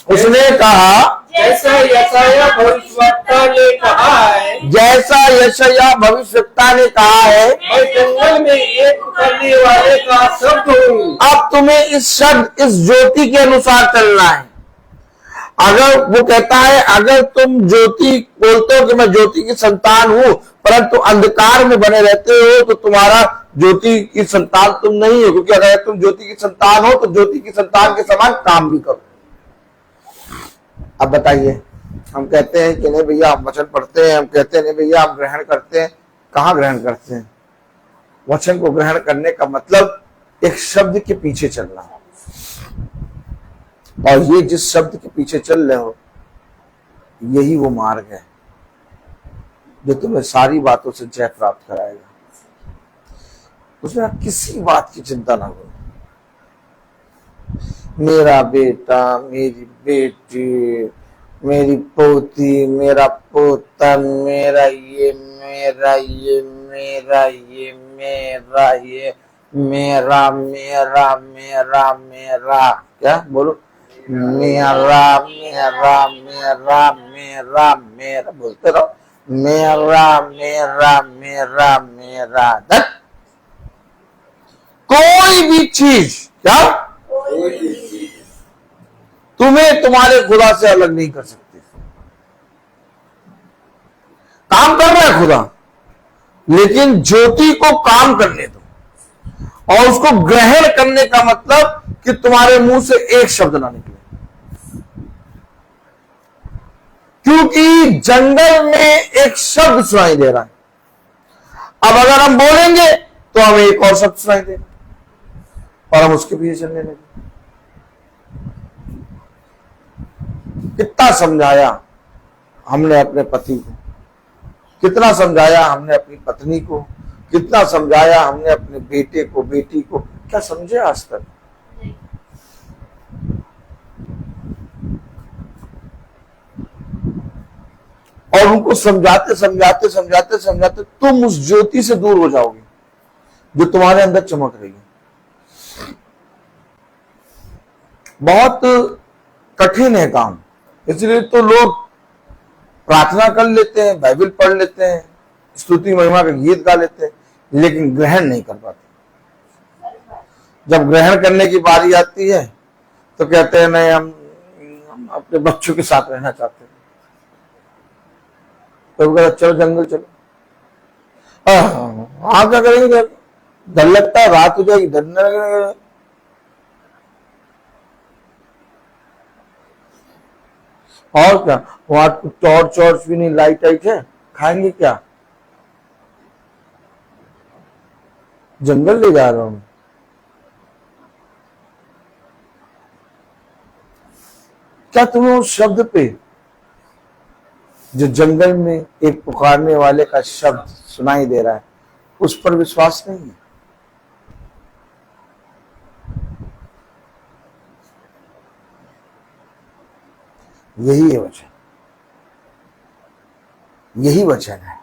उसने कहा जैसा यशायाह भविष्यवक्ता ने कहा है, जैसा यशायाह भविष्यवक्ता ने कहा है, मैं जंगल में एक करने वाले का शब्द हूँ। अब तुम्हें इस शब्द, इस ज्योति के अनुसार चलना है। अगर वो कहता है, अगर तुम ज्योति बोलते हो कि मैं ज्योति की संतान हूं, परंतु अंधकार में बने रहते हो, तो तुम्हारा ज्योति की संतान तुम नहीं हो। क्योंकि अगर तुम ज्योति की संतान हो तो ज्योति की संतान के समान काम भी करो। अब बताइए, हम कहते हैं कि नहीं भैया हम वचन पढ़ते हैं, हम कहते हैं नहीं भैया हम ग्रहण करते हैं। कहाँ ग्रहण करते हैं? वचन को ग्रहण करने का मतलब एक शब्द के पीछे चलना है, और ये जिस शब्द के पीछे चल रहे हो, यही वो मार्ग है जो तुम्हें सारी बातों से जय प्राप्त कराएगा। उसमें आप किसी बात की चिंता ना करो। मेरा बेटा, मेरी बेटी, मेरी पोती, मेरा पोता, मेरा ये, मेरा ये, मेरा ये, मेरा ये, मेरा मेरा मेरा मेरा, क्या बोलो? मेरा मेरा मेरा मेरा मेरा, बोलते रहो, मेरा मेरा मेरा मेरा। कोई भी चीज, क्या तुम्हें तुम्हारे खुदा से अलग नहीं कर सकती। काम कर रहा है खुदा, लेकिन ज्योति को काम करने दो, और उसको ग्रहण करने का मतलब कि तुम्हारे मुंह से एक शब्द ना निकले। क्योंकि जंगल में एक शब्द सुनाई दे रहा है। अब अगर हम बोलेंगे तो हमें एक और शब्द सुनाई देगा, और हम उसके पीछे चलने लगे। कितना समझाया हमने अपने पति को, कितना समझाया हमने अपनी पत्नी को, कितना समझाया हमने अपने बेटे को, बेटी को, क्या समझे आज तक? और उनको समझाते समझाते समझाते समझाते तुम उस ज्योति से दूर हो जाओगे जो तुम्हारे अंदर चमक रही है। बहुत कठिन है काम, इसलिए तो लोग प्रार्थना कर लेते हैं, बाइबल पढ़ लेते हैं, स्तुति महिमा का गीत गा लेते हैं, लेकिन ग्रहण नहीं कर पाते। जब ग्रहण करने की बारी आती है तो कहते हैं नहीं, हम अपने बच्चों के साथ रहना चाहते हैं। तो कहते चलो जंगल चलो। हाँ क्या करेंगे? डर लगता है, रात हो जाएगी, डरने लगेगा। और क्या, वहां टॉर्च वॉर्च भी नहीं, लाइट आइट है, खाएंगे क्या? जंगल ले जा रहा हूं। क्या तुम्हें उस शब्द पे, जो जंगल में एक पुकारने वाले का शब्द सुनाई दे रहा है, उस पर विश्वास नहीं है? यही है वचन, यही वचन है।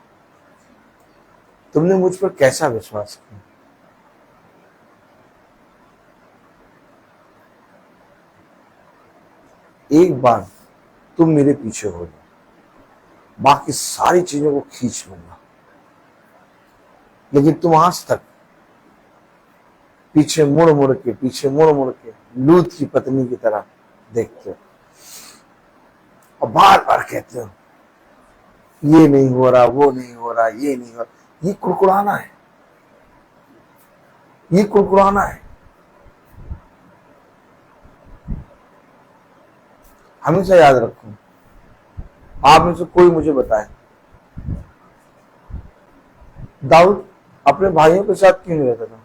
तुमने मुझ पर कैसा विश्वास किया? एक बार तुम मेरे पीछे हो जाओ, बाकी सारी चीजों को खींच लूंगा। लेकिन तुम आज तक पीछे मुड़ मुड़ के लूत की पत्नी की तरह देखते हो, और बार बार कहते हो ये नहीं हो रहा, वो नहीं हो रहा, ये नहीं हो रहा। ये कुड़कुड़ाना है, ये कुड़कुड़ाना है। हमेशा याद रखो, आप में से कोई मुझे बताए दाऊद अपने भाइयों के साथ क्यों नहीं रहता था?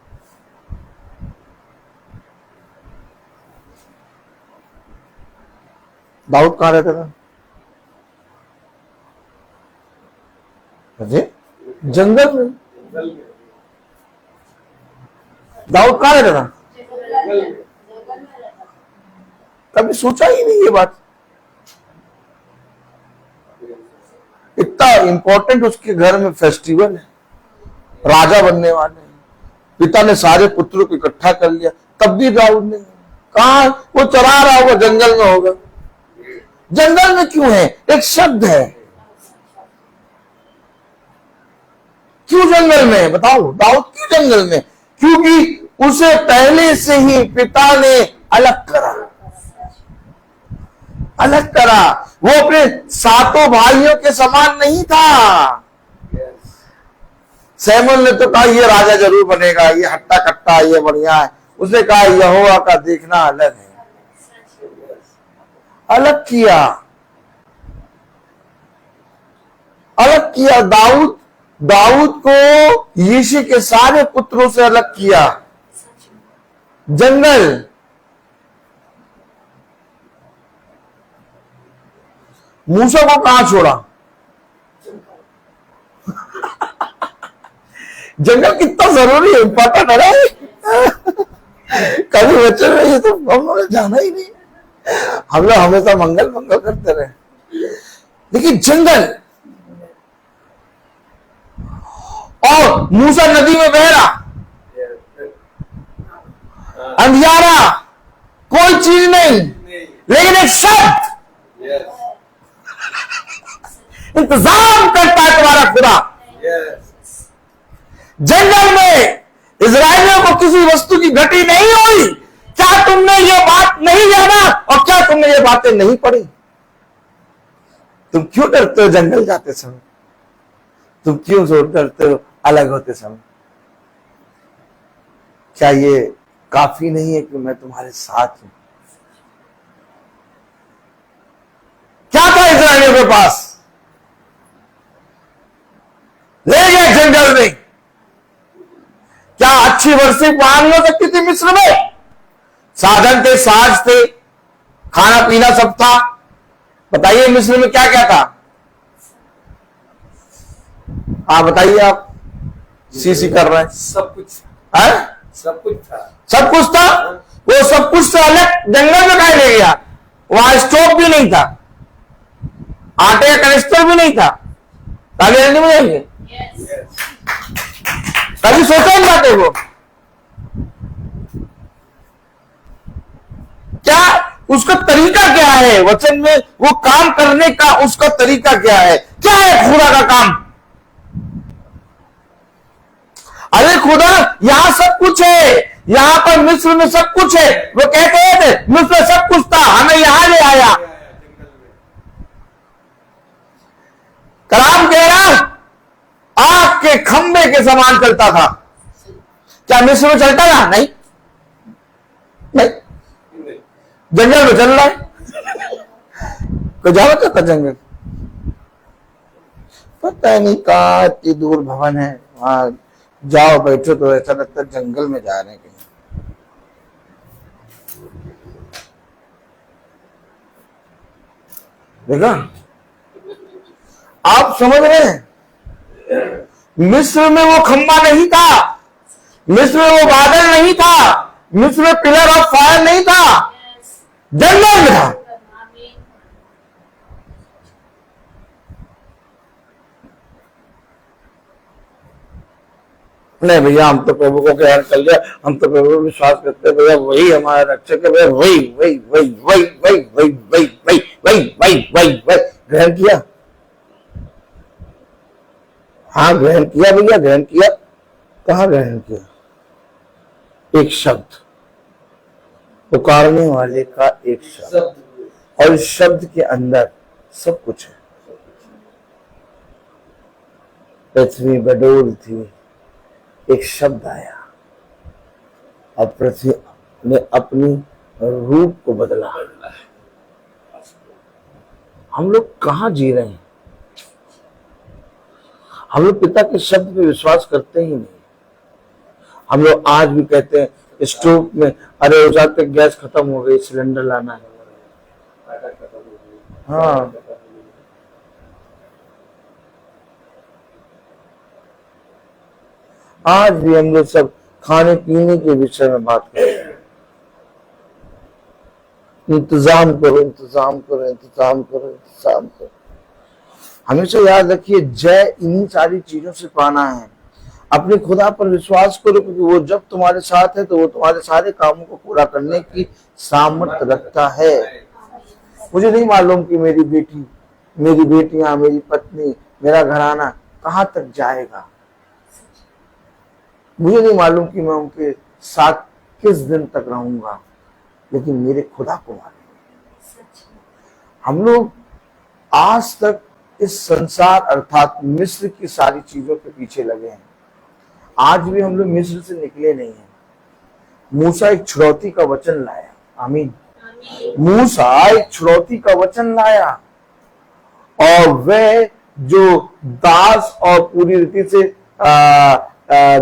दाऊद कहाँ रहता था? अजय जंगल में। जंगल में। दाऊद कहाँ रहता था? जंगल में। कभी सोचा ही नहीं ये बात। इतना इंपॉर्टेंट उसके घर में फेस्टिवल है, राजा बनने वाले हैं, पिता ने सारे पुत्रों को इकट्ठा कर लिया, तब भी दाऊद ने कहा वो चरा रहा होगा, जंगल में होगा। जंगल में क्यों है? एक शब्द है। क्यों जंगल में है? बताओ, दाऊद क्यों जंगल में? क्योंकि उसे पहले से ही पिता ने अलग करा, अलग करा। वो अपने सातों भाइयों के समान नहीं था। सैमुअल ने तो कहा ये राजा जरूर बनेगा, ये हट्टा कट्टा, ये बढ़िया है। उसने कहा यहोवा का देखना अलग है। अलग किया, अलग किया। दाऊद को यीशु के सारे पुत्रों से अलग किया। जंगल, मूसा को कहां छोड़ा? जंगल कितना जरूरी है, इंपॉर्टेंट है। कभी बच्चे में ये तो हम लोग जाना ही नहीं, हम लोग हमेशा मंगल मंगल करते रहे। लेकिन जंगल, और मूसा नदी में बह रहा, अंधियारा, कोई चीज नहीं, लेकिन एक शब्द इंतजाम करता है तुम्हारा खुदा। जंगल में इजराइलियों को किसी वस्तु की घटी नहीं हुई। क्या तुमने ये बात नहीं जाना? और क्या तुमने ये बातें नहीं पढ़ी? तुम क्यों डरते हो जंगल जाते समय? तुम क्यों डरते हो अलग होते समय? क्या ये काफी नहीं है कि मैं तुम्हारे साथ हूं? क्या था इजराइलियों के पास? ले गए जंगल में। क्या अच्छी वर्षी वाहन हो सकती थी मिस्र में? साधन थे, साज थे, खाना पीना सब था। बताइए मिस्र में क्या क्या था? हाँ बताइए आप, सी कर रहे हैं। सब कुछ है? सब कुछ था। सब कुछ था। वो सब कुछ से अलग जंगल में कहा ले गया? वहां स्टोव भी नहीं था, आटे का कनिस्टर भी नहीं था। ताली नहीं बजाएंगे? कभी सोचा नहीं बातें वो? क्या उसका तरीका क्या है? वचन में वो काम करने का उसका तरीका क्या है? क्या है खुदा का काम? अरे खुदा यहां सब कुछ है, यहां पर मिस्र में सब कुछ है। वो कहते थे मिस्र में सब कुछ था, हमें यहां ले आया। कलाम कह रहा आग के खंबे के समान चलता था। क्या मिस्र में चलता था? नहीं, नहीं। जंगल में चल रहा है। कोई जाना चाहता जंगल? पता नहीं कहाँ इतनी दूर भवन है, वहां जाओ बैठो तो ऐसा लगता है जंगल में जा रहे हैं कहीं। देखा? आप समझ रहे हैं? मिस्र में वो खंबा नहीं था, मिस्र में वो बादल नहीं था, मिस्र में पिलर ऑफ फायर नहीं था, जंगल में था। नहीं भैया, हम तो प्रभु को ग्रहण कर लिया, हम तो प्रभु को विश्वास करते हैं भैया, वही हमारा रक्षक है भैया, वही वही वही वही वही वही वही वही वही वही वही वही ग्रहण किया। हाँ ग्रहण किया भैया, ग्रहण किया। कहाँ ग्रहण किया? एक शब्द, पुकारने वाले का एक शब्द, और इस शब्द के अंदर सब कुछ है। पृथ्वी बडोल थी, एक शब्द आया और पृथ्वी ने अपनी रूप को बदला। हम लोग कहाँ जी रहे हैं? हम लोग पिता के शब्द पे विश्वास करते ही नहीं। हम लोग आज भी कहते हैं स्टोव में, अरे हो जाते गैस खत्म हो गई, सिलेंडर लाना है। हाँ, आज भी हम लोग सब खाने पीने के विषय में बात कर रहे हैं। इंतजाम करो, इंतजाम करो, इंतजाम करो, इंतजाम करो। हमेशा याद रखिए, जय इन्हीं सारी चीजों से पाना है। अपने खुदा पर विश्वास करो, क्योंकि वो जब तुम्हारे साथ है तो वो तुम्हारे सारे कामों को पूरा करने की सामर्थ्य रखता है। मुझे नहीं मालूम कि मेरी बेटी, मेरी बेटियां, मेरी पत्नी, मेरा घराना कहाँ तक जाएगा। मुझे नहीं मालूम कि मैं उनके साथ किस दिन तक रहूंगा, लेकिन मेरे खुदा को मालूम। हम लोग आज तक इस संसार अर्थात मिस्र की सारी चीजों के पीछे लगे हैं। आज भी हम लोग मिस्र से निकले नहीं हैं। मूसा एक छुड़ौती का वचन लाया। आमीन। मूसा एक छुड़ौती का वचन लाया, और वह जो दास और पूरी रीति से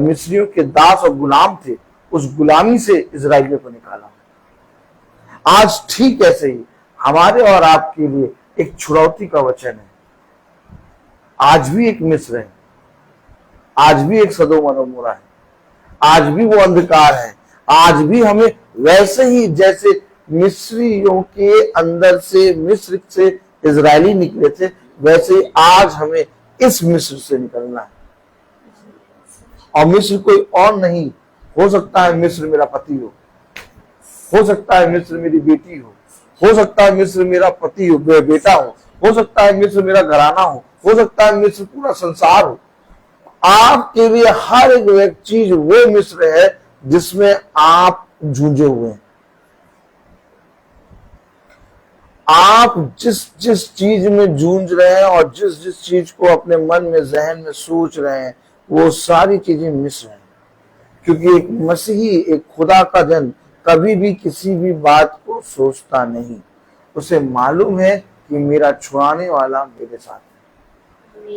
मिस्रियों के दास और गुलाम थे, उस गुलामी से इजराइलियों को निकाला। आज ठीक ऐसे ही हमारे और आपके लिए एक छुड़ौती का वचन है। आज भी एक मिस्र है, आज भी एक सदोम और गमोरा है, आज भी वो अंधकार है। आज भी हमें वैसे ही जैसे मिस्रियों के अंदर से, मिस्र से इजरायली निकले थे, वैसे आज हमें इस मिस्र से निकलना है। और मिस्र कोई और नहीं हो सकता है। मिस्र मेरा पति हो सकता है मिस्र मेरी बेटी हो सकता है मिस्र मेरा पति हो, बेटा हो सकता है मिस्र मेरा घराना हो सकता है मिस्र पूरा संसार हो। आपके लिए हर एक चीज वो मिस्र है जिसमें आप जूझे हुए हैं। आप जिस जिस चीज में जूझ रहे हैं और जिस जिस चीज को अपने मन में, जहन में सोच रहे हैं, वो सारी चीजें मिस्र हैं। क्योंकि एक मसीही, एक खुदा का जन कभी भी किसी भी बात को सोचता नहीं। उसे मालूम है कि मेरा छुड़ाने वाला मेरे साथ है।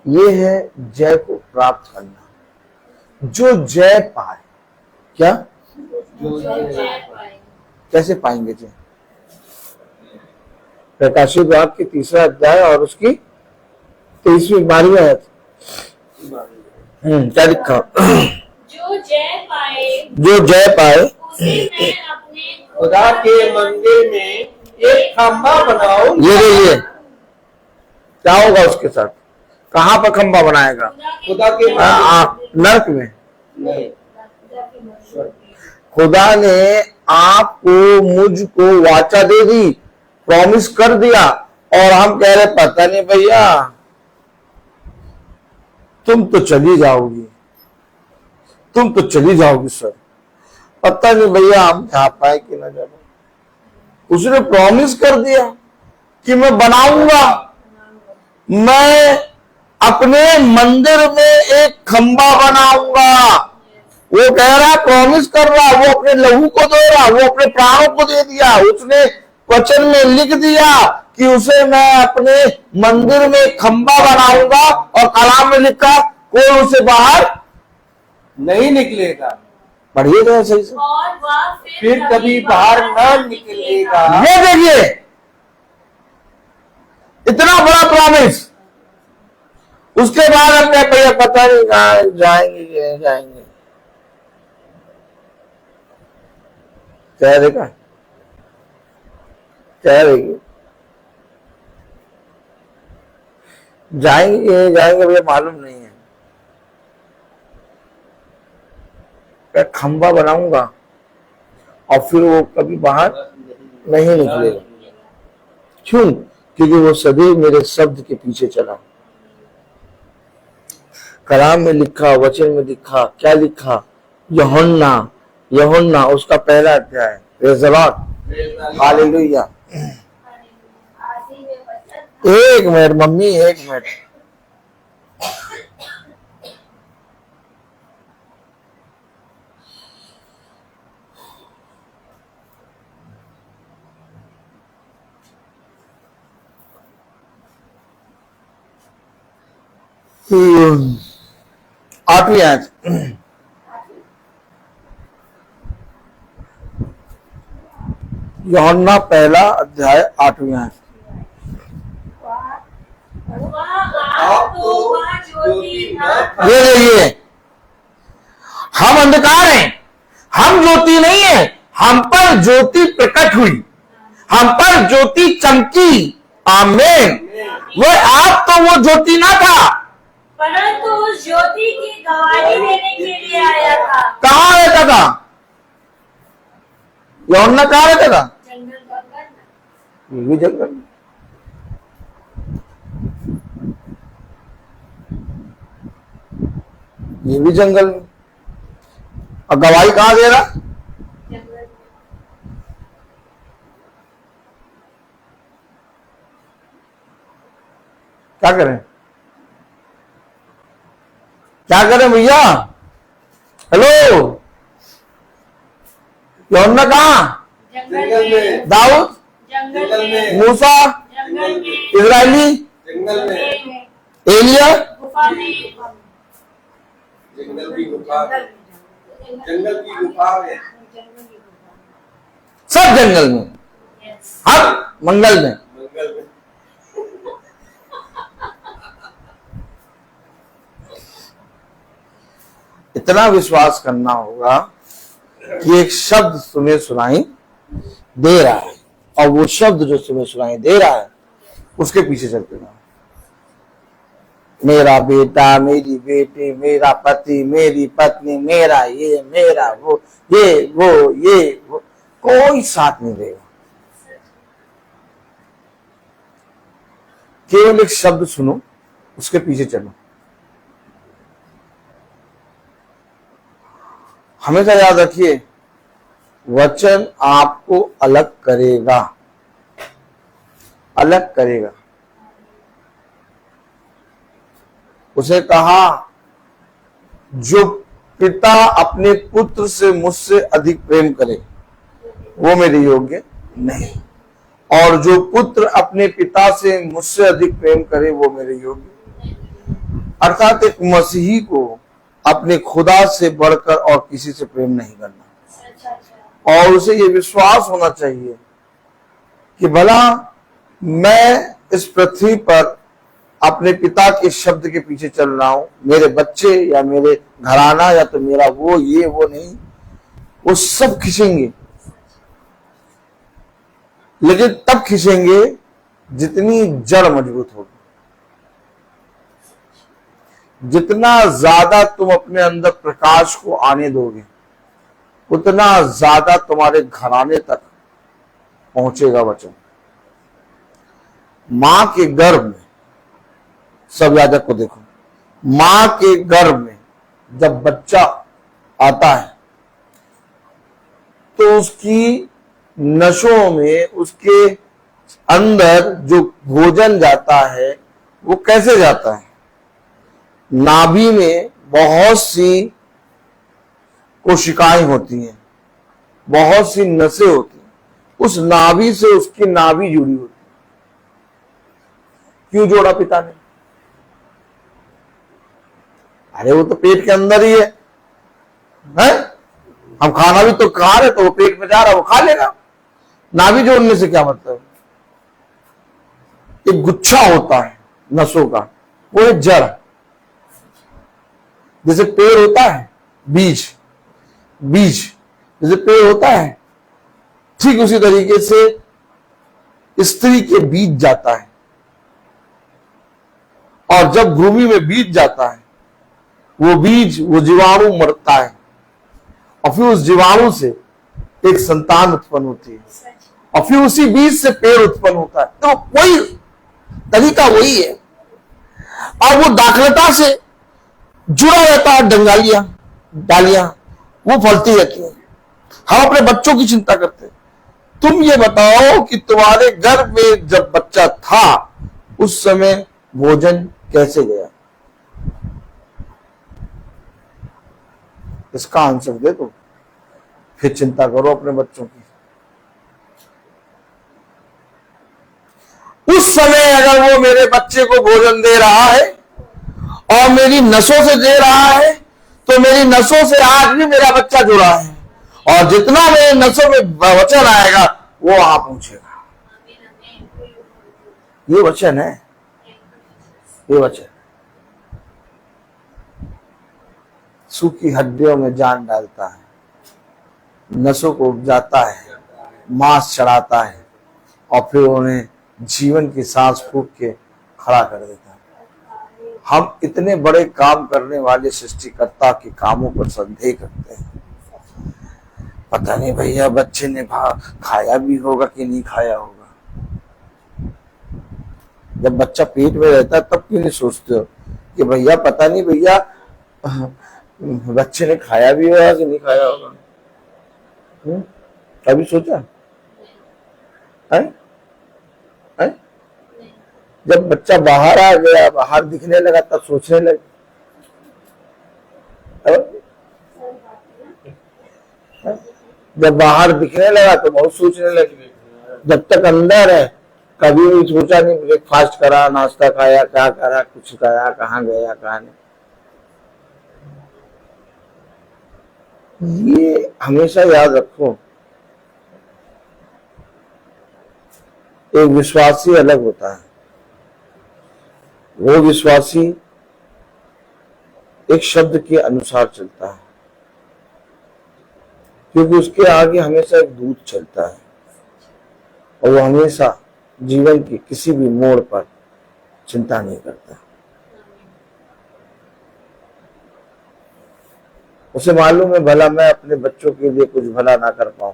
ये है जय को प्राप्त करना। जो जय पाए, क्या कैसे पाएंगे जय? प्रकाशित वाक्य के 3 अध्याय और उसकी 23वीं 12वीं आयत। क्या लिखा? जो जय पाए उसे मैं अपने खुदा के मंदिर में एक खंभा बनाऊं। ये क्या होगा उसके साथ? कहाँ पर खंभा बनाएगा? खुदा के नरक में नहीं, खुदा ने आपको, मुझको वाचा दे दी, प्रॉमिस कर दिया, और हम कह रहे पता नहीं भैया, तुम तो चली जाओगी, तुम तो चली जाओगी सर, पता नहीं भैया हम जा पाए कि ना जा पाए। उसने प्रॉमिस कर दिया कि मैं बनाऊंगा, मैं अपने मंदिर में एक खंभा बनाऊंगा। वो कह रहा, प्रॉमिस कर रहा, वो अपने लहू को दे रहा, वो अपने प्राणों को दे दिया। उसने वचन में लिख दिया कि उसे मैं अपने मंदिर में खंभा बनाऊंगा, और कलाम में लिखा कोई उसे बाहर नहीं निकलेगा, पढ़िए तो सही से। और वह फिर कभी बाहर न निकलेगा। ये देखिए, इतना बड़ा प्रॉमिस। उसके बाद हम क्या भैया पता नहीं कहाँ जाएंगे जाएंगे, क्या देखा, क्या रहेगी, जाएंगे भैया मालूम नहीं है। मैं खंभा बनाऊंगा और फिर वो कभी बाहर नहीं निकलेगा। क्यों? क्योंकि वो सदैव मेरे शब्द के पीछे चला। कलाम में लिखा, वचन में लिखा, क्या लिखा? यूहन्ना उसका 1 अध्याय। Praise the Lord, hallelujah. एक मिनट मम्मी, एक मिनट। आठवीं आयत। यूहन्ना पहला अध्याय 8वीं आयत। आप तो वहाँ ज्योति न ये देखिए, हम अंधकार हैं, हम ज्योति नहीं है। हम पर ज्योति प्रकट हुई, हम पर ज्योति चमकी। आमीन। वो आप तो वो ज्योति ना था, परंतु उस ज्योति की गवाही देने के लिए आया था। कहाँ रहता था? यूहन्ना कहाँ रहता था? जंगल जंगल में। ये भी जंगल में। ये भी जंगल में। और गवाही कहाँ दे रहा? जंगल में। क्या करें, क्या करें भैया? हेलो, यूहन्ना कहाँ? जंगल में। दाऊद, जंगल में। मूसा, जंगल में। इजराइली, जंगल में, एलिया, गुफा में। जंगल की गुफा में, जंगल की गुफा में, सब जंगल में, यस। हर मंगल में। मंगल में। इतना विश्वास करना होगा कि एक शब्द सुने सुनाई दे रहा है, और वो शब्द जो सुने सुनाई दे रहा है उसके पीछे चलते रहो। मेरा बेटा, मेरी बेटी, मेरा पति, मेरी पत्नी, मेरा ये, मेरा वो, ये वो, कोई साथ नहीं देगा। केवल एक शब्द सुनो, उसके पीछे चलो। हमेशा याद रखिए, वचन आपको अलग करेगा, अलग करेगा। उसे कहा, जो पिता अपने पुत्र से मुझसे अधिक प्रेम करे वो मेरे योग्य नहीं, और जो पुत्र अपने पिता से मुझसे अधिक प्रेम करे वो मेरे योग्य। अर्थात एक मसीही को अपने खुदा से बढ़कर और किसी से प्रेम नहीं करना, और उसे ये विश्वास होना चाहिए कि भला मैं इस पृथ्वी पर अपने पिता के शब्द के पीछे चल रहा हूं, मेरे बच्चे या मेरे घराना या तो मेरा वो ये वो नहीं, वो सब खिंचेंगे, लेकिन तब खिंचेंगे जितनी जड़ मजबूत होगी। जितना ज्यादा तुम अपने अंदर प्रकाश को आने दोगे, उतना ज्यादा तुम्हारे घराने तक पहुंचेगा वचन। मां के गर्भ में, सब याजक को देखो, मां के गर्भ में जब बच्चा आता है तो उसकी नसों में, उसके अंदर जो भोजन जाता है वो कैसे जाता है? नाभि में बहुत सी कोशिकाएं होती हैं, बहुत सी नसें होती हैं, उस नाभि से उसकी नाभि जुड़ी होती है। क्यों जोड़ा पिता ने? अरे वो तो पेट के अंदर ही है? हम खाना भी तो खा रहे, तो वो पेट में जा रहा, वो खा लेगा। नाभि जोड़ने से क्या मतलब? एक गुच्छा होता है नसों का, वो है जड़। जैसे पेड़ होता है, बीज जैसे पेड़ होता है, ठीक उसी तरीके से स्त्री के बीज जाता है, और जब भूमि में बीज जाता है, वो बीज, वो जीवाणु मरता है, और फिर उस जीवाणु से एक संतान उत्पन्न होती है, और फिर उसी बीज से पेड़ उत्पन्न होता है। तो वही तरीका वही है, और वो दाखलता से जुड़ा रहता है, डालियां वो फलती रहती है। हम अपने बच्चों की चिंता करते हैं। तुम ये बताओ कि तुम्हारे घर में जब बच्चा था उस समय भोजन कैसे गया? इसका आंसर दे दो, फिर चिंता करो अपने बच्चों की। उस समय अगर वो मेरे बच्चे को भोजन दे रहा है और मेरी नसों से दे रहा है, तो मेरी नसों से आज भी मेरा बच्चा जुड़ा है, और जितना मेरे नसों में वचन आएगा वो वहां पहुंचेगा। आमीन आमीन। ये वचन है, ये वचन सूखी हड्डियों में जान डालता है, नसों को उपजाता है, मांस चढ़ाता है और फिर उन्हें जीवन की सांस फूंक के खड़ा कर देता है। हम इतने बड़े काम करने वाले सृष्टिकर्ता के कामों पर संदेह करते हैं। पता नहीं भैया बच्चे ने खाया भी होगा कि नहीं खाया होगा। जब बच्चा पेट में रहता है तब क्यों नहीं सोचते हो कि भैया पता नहीं भैया बच्चे ने खाया भी होगा कि नहीं खाया होगा? कभी सोचा है? है? जब बच्चा बाहर आ गया, बाहर दिखने लगा तब सोचने लगे। जब बाहर दिखने लगा तो बहुत सोचने लगे। जब तक अंदर है कभी भी सोचा नहीं ब्रेकफास्ट करा, नाश्ता खाया, क्या करा, कुछ खाया, कहाँ गया, कहाँ नहीं। ये हमेशा याद रखो, एक विश्वासी अलग होता है। वो विश्वासी एक शब्द के अनुसार चलता है, क्योंकि उसके आगे हमेशा एक दूत चलता है और वो हमेशा जीवन के किसी भी मोड़ पर चिंता नहीं करता। उसे मालूम है भला मैं अपने बच्चों के लिए कुछ भला ना कर पाऊं,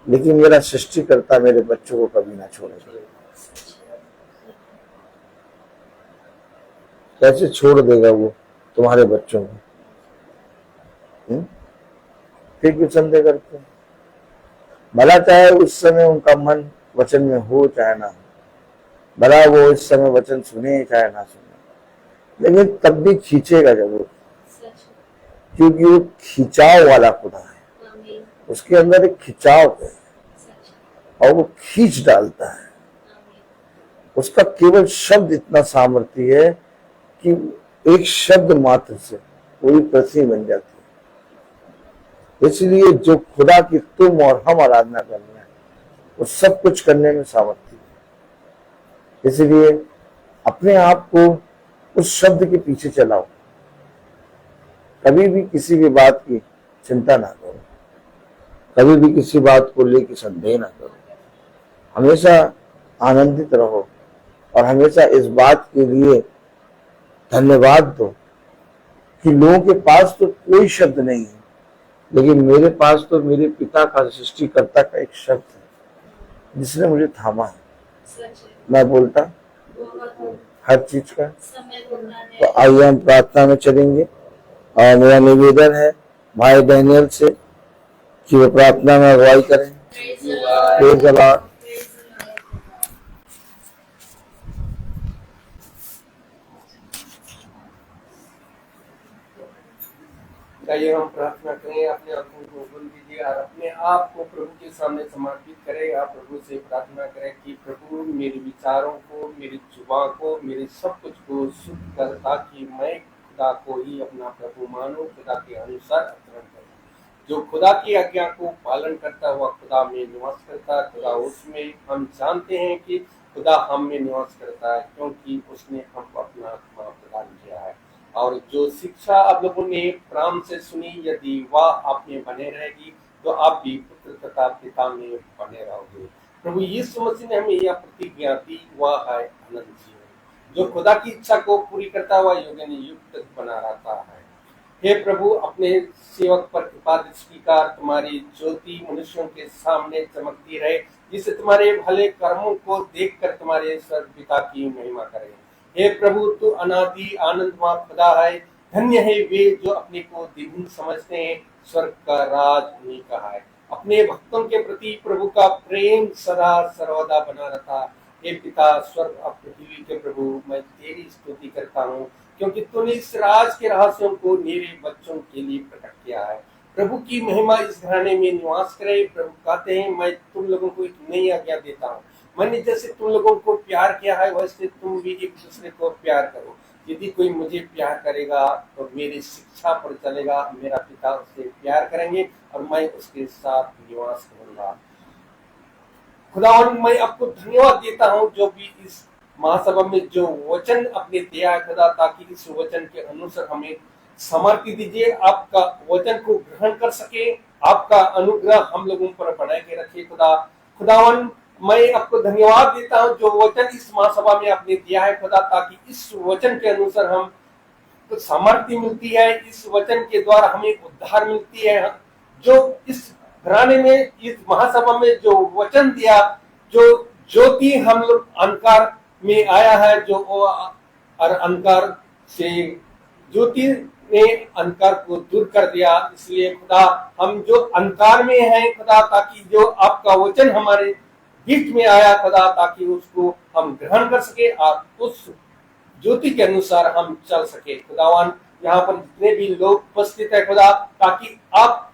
लेकिन मेरा सृष्टिकर्ता मेरे बच्चों को कभी ना छोड़ेगा। कैसे छोड़ देगा वो तुम्हारे बच्चों को? फिर क्यों संदेह करते हैं? भला चाहे उस समय उनका मन वचन में हो चाहे ना हो, भला वो इस समय वचन सुने चाहे ना सुने, लेकिन तब भी खींचेगा जरूर, क्योंकि वो खिंचाव वाला खुदा है। उसके अंदर एक खिंचाव है और वो खींच डालता है। उसका केवल शब्द इतना सामर्थ्य है कि एक शब्द मात्र से पूरी पृथ्वी बन जाती है। इसलिए जो खुदा की तुम और हम आराधना कर रहे हैं वो सब कुछ करने में सामर्थ्य है। इसलिए अपने आप को उस शब्द के पीछे चलाओ। कभी भी किसी भी बात की चिंता ना करो, कभी भी किसी बात को लेकर संदेह ना करो। हमेशा आनंदित रहो और हमेशा इस बात के लिए धन्यवाद दो कि लोगों के पास तो कोई शब्द नहीं है, लेकिन मेरे पास तो मेरे पिता का, सृष्टिकर्ता का एक शब्द है जिसने मुझे थामा है। मैं बोलता हर चीज का। तो आइए हम प्रार्थना में चलेंगे और मेरा निवेदन है भाई डैनियल से कि वो प्रार्थना में अगुवाई करें। Praise the Lord. आइए हम प्रार्थना करें, अपने आंखों को खोल दीजिए और अपने आप को प्रभु के सामने समर्पित करें। आप प्रभु से प्रार्थना करें कि प्रभु मेरे विचारों को, मेरी जुबान को, मेरे सब कुछ को शुद्ध कर, ताकि मैं खुदा को ही अपना प्रभु मानूं, खुदा के अनुसार आचरण करूं। जो खुदा की आज्ञा को पालन करता हुआ खुदा में निवास करता है, खुदा उसमें, हम जानते हैं कि खुदा हम में निवास करता है, क्योंकि उसने हमको अपना आत्मा प्रदान किया है। और जो शिक्षा आप लोगों ने प्राण से सुनी, यदि वह आप में बने रहेगी तो आप भी पुत्र तथा पिता में बने रहोगे। प्रभु यीशु मसीह ने हमें यह प्रतिज्ञा दी, वह है अनंत जीवन। जो खुदा की इच्छा को पूरी करता हुआ योगन युक्त बना रहता है। हे प्रभु, अपने सेवक पर कृपा दृष्टि कर, तुम्हारी ज्योति मनुष्यों के सामने चमकती रहे, जिससे तुम्हारे भले कर्मों को देखकर तुम्हारे स्वर्ग पिता की महिमा करें। हे प्रभु, तू अनादि आनंदमय खुदा है। धन्य है वे जो अपने को द्विगुण समझते हैं, स्वर्ग का राज उन्हीं का है। अपने भक्तों के प्रति प्रभु का प्रेम सदा सर्वदा बना रहता। हे पिता स्वर्ग और पृथ्वी के प्रभु, मैं तेरी स्तुति करता हूँ, क्योंकि तूने इस राज के रहस्यों को मेरे बच्चों के लिए प्रकट किया है। प्रभु की महिमा इस घराने में निवास करे। प्रभु कहते हैं, मैं तुम लोगों को एक नई आज्ञा देता हूँ, मैंने जैसे तुम लोगों को प्यार किया है वैसे तुम भी एक दूसरे को प्यार करो। यदि कोई मुझे प्यार करेगा तो मेरी शिक्षा पर चलेगा, मेरा पिता उससे प्यार करेंगे और मैं उसके साथ निवास करूंगा। खुदावन मैं आपको धन्यवाद देता हूँ जो भी इस महासभा में जो वचन अपने दिया है खुदा, ताकि इस वचन के अनुसार हमें समर्थी दीजिए, आपका वचन को ग्रहण कर सके, आपका अनुग्रह हम लोगों पर बनाए के रखिए खुदा। खुदावन मैं आपको धन्यवाद देता हूँ जो वचन इस महासभा में आपने दिया है खुदा, ताकि इस वचन के अनुसार हम सामर्थ्य मिलती है, इस वचन के द्वारा हमें उद्धार मिलती है। जो इस घराने में इस महासभा में जो वचन दिया, जो ज्योति हम लोग अंधकार में आया है, जो और अंधकार से ज्योति ने अंधकार को दूर कर दिया। इसलिए खुदा हम जो अंधकार में हैं खुदा, ताकि जो आपका वचन हमारे बीच में आया खुदा, ताकि उसको हम ग्रहण कर सके और उस ज्योति के अनुसार हम चल सके। खुदावन यहाँ पर जितने भी लोग उपस्थित है खुदा, ताकि आप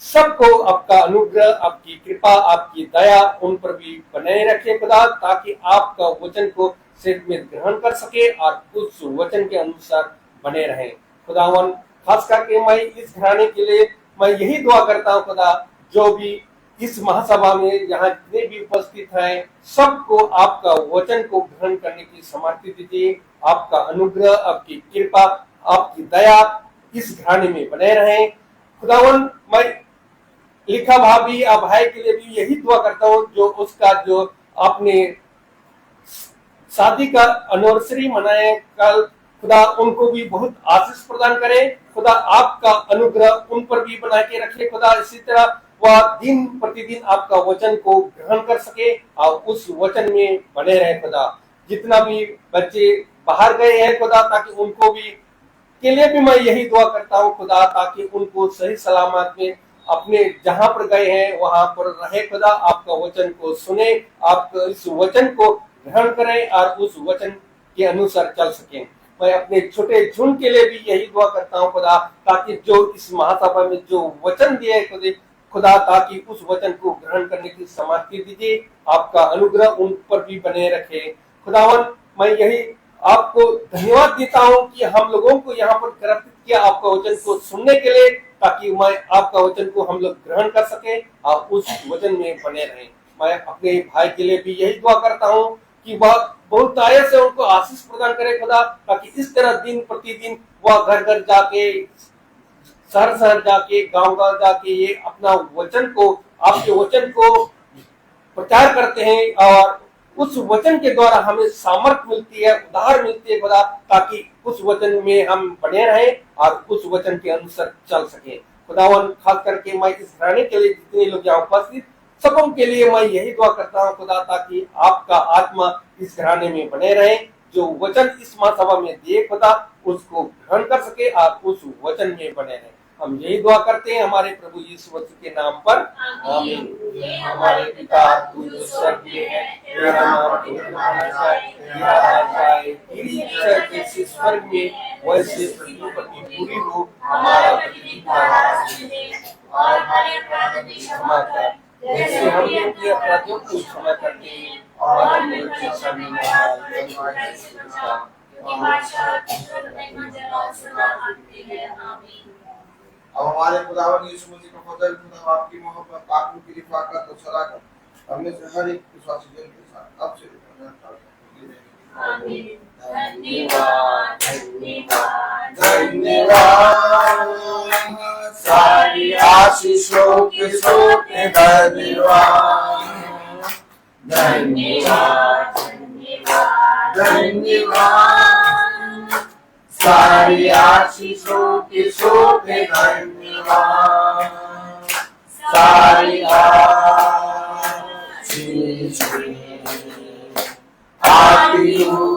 सबको आपका अनुग्रह, आपकी कृपा, आपकी दया उन पर भी बनाए रखे खुदा, ताकि आपका वचन को सिर्फ में ग्रहण कर सके और उस वचन के अनुसार बने रहें। खुदावन खास करके मैं इस घराने के लिए मैं यही दुआ करता हूँ खुदा, जो भी इस महासभा में यहाँ जितने भी उपस्थित हैं सबको आपका वचन को ग्रहण करने की सामर्थ्य दीजिए। आपका अनुग्रह, आपकी कृपा, आपकी दया इस घराने में बने रहें। खुदावन मैं लिखा भाभी और भाई के लिए भी यही दुआ करता हूँ, जो उसका जो आपने शादी का एनिवर्सरी मनाए कल, खुदा उनको भी बहुत आशीष प्रदान करे। खुदा आपका अनुग्रह उन पर भी बना के रखे खुदा, इसी तरह वह दिन प्रतिदिन आपका वचन को ग्रहण कर सके और उस वचन में बने रहे खुदा। जितना भी बच्चे बाहर गए हैं खुदा, ताकि उनको भी के लिए भी मैं यही दुआ करता हूँ खुदा, ताकि उनको सही सलामत में अपने जहां पर गए हैं वहां पर रहे खुदा, आपका वचन को सुने, आप इस वचन को ग्रहण करें और उस वचन के अनुसार चल सकें। मैं अपने छोटे झुंड के लिए भी यही दुआ करता हूँ खुदा, ताकि जो इस महासभा में जो वचन दिए खुदा, ताकि उस वचन को ग्रहण करने की सामर्थ्य दीजिए, आपका अनुग्रह उन पर भी बने रखे। खुदावन मैं यही आपको धन्यवाद देता हूँ कि हम लोगों को यहाँ पर एकत्रित किया आपका वचन को सुनने के लिए, ताकि मैं आपका वचन को हम लोग ग्रहण कर सके और उस वचन में बने रहें। मैं अपने भाई के लिए भी यही दुआ करता हूँ कि वह बहुत आय से उनको आशीष प्रदान करे खुदा, ताकि इस तरह दिन प्रतिदिन वह घर घर जाके, शहर शहर जाके, गांव गांव जाके ये अपना वचन को, आपके वचन को प्रचार करते हैं और उस वचन के द्वारा हमें सामर्थ्य मिलती है, उद्धार मिलती है खुदा, ताकि उस वचन में हम बने रहें और उस वचन के अनुसार चल सके। खुदावन खास करके मैं इस घराने के लिए जितने लोग यहाँ उपस्थित सबों के लिए मैं यही दुआ करता हूँ खुदा, ताकि आपका आत्मा इस घराने में बने रहे, जो वचन इस महासभा में दिए खुदा उसको ग्रहण कर सके और उस वचन में बने रहे। हम यही दुआ करते हैं हमारे प्रभु यीशु मसीह के नाम पर, आमीन। हमारे पिता तू जो स्वर्ग में है, तेरा नाम पवित्र माना जाए, तेरा राज्य आए, तेरी इच्छा जैसे स्वर्ग में वैसे पृथ्वी पर भी पूरी हो। हमारा प्रतिदिन का आहार दे और हमारे अपराध भी क्षमा कर, जैसे हम भी अपने अपराधियों को क्षमा करते हैं, और हमें परीक्षा में न डाल, बुराई से बचा, क्योंकि बादशाह महिमा जलाल सदा आपकी है, आमीन। अब हमारे खुदावन यीशु मसीह का फजल, खुदा आपकी मोहब्बत, पापों की रिफाकत और सलाकत हमने से हर एक विश्वासी जन के साथ अब से आमीन। धन्यवाद धन्यवाद धन्यवाद, सारी आशीषों के स्रोत धन्यवाद, धन्यवाद धन्यवाद धन्यवाद, सारी आशीषों के स्रोत धन्यवाद, सारी आशीषें आती हूँ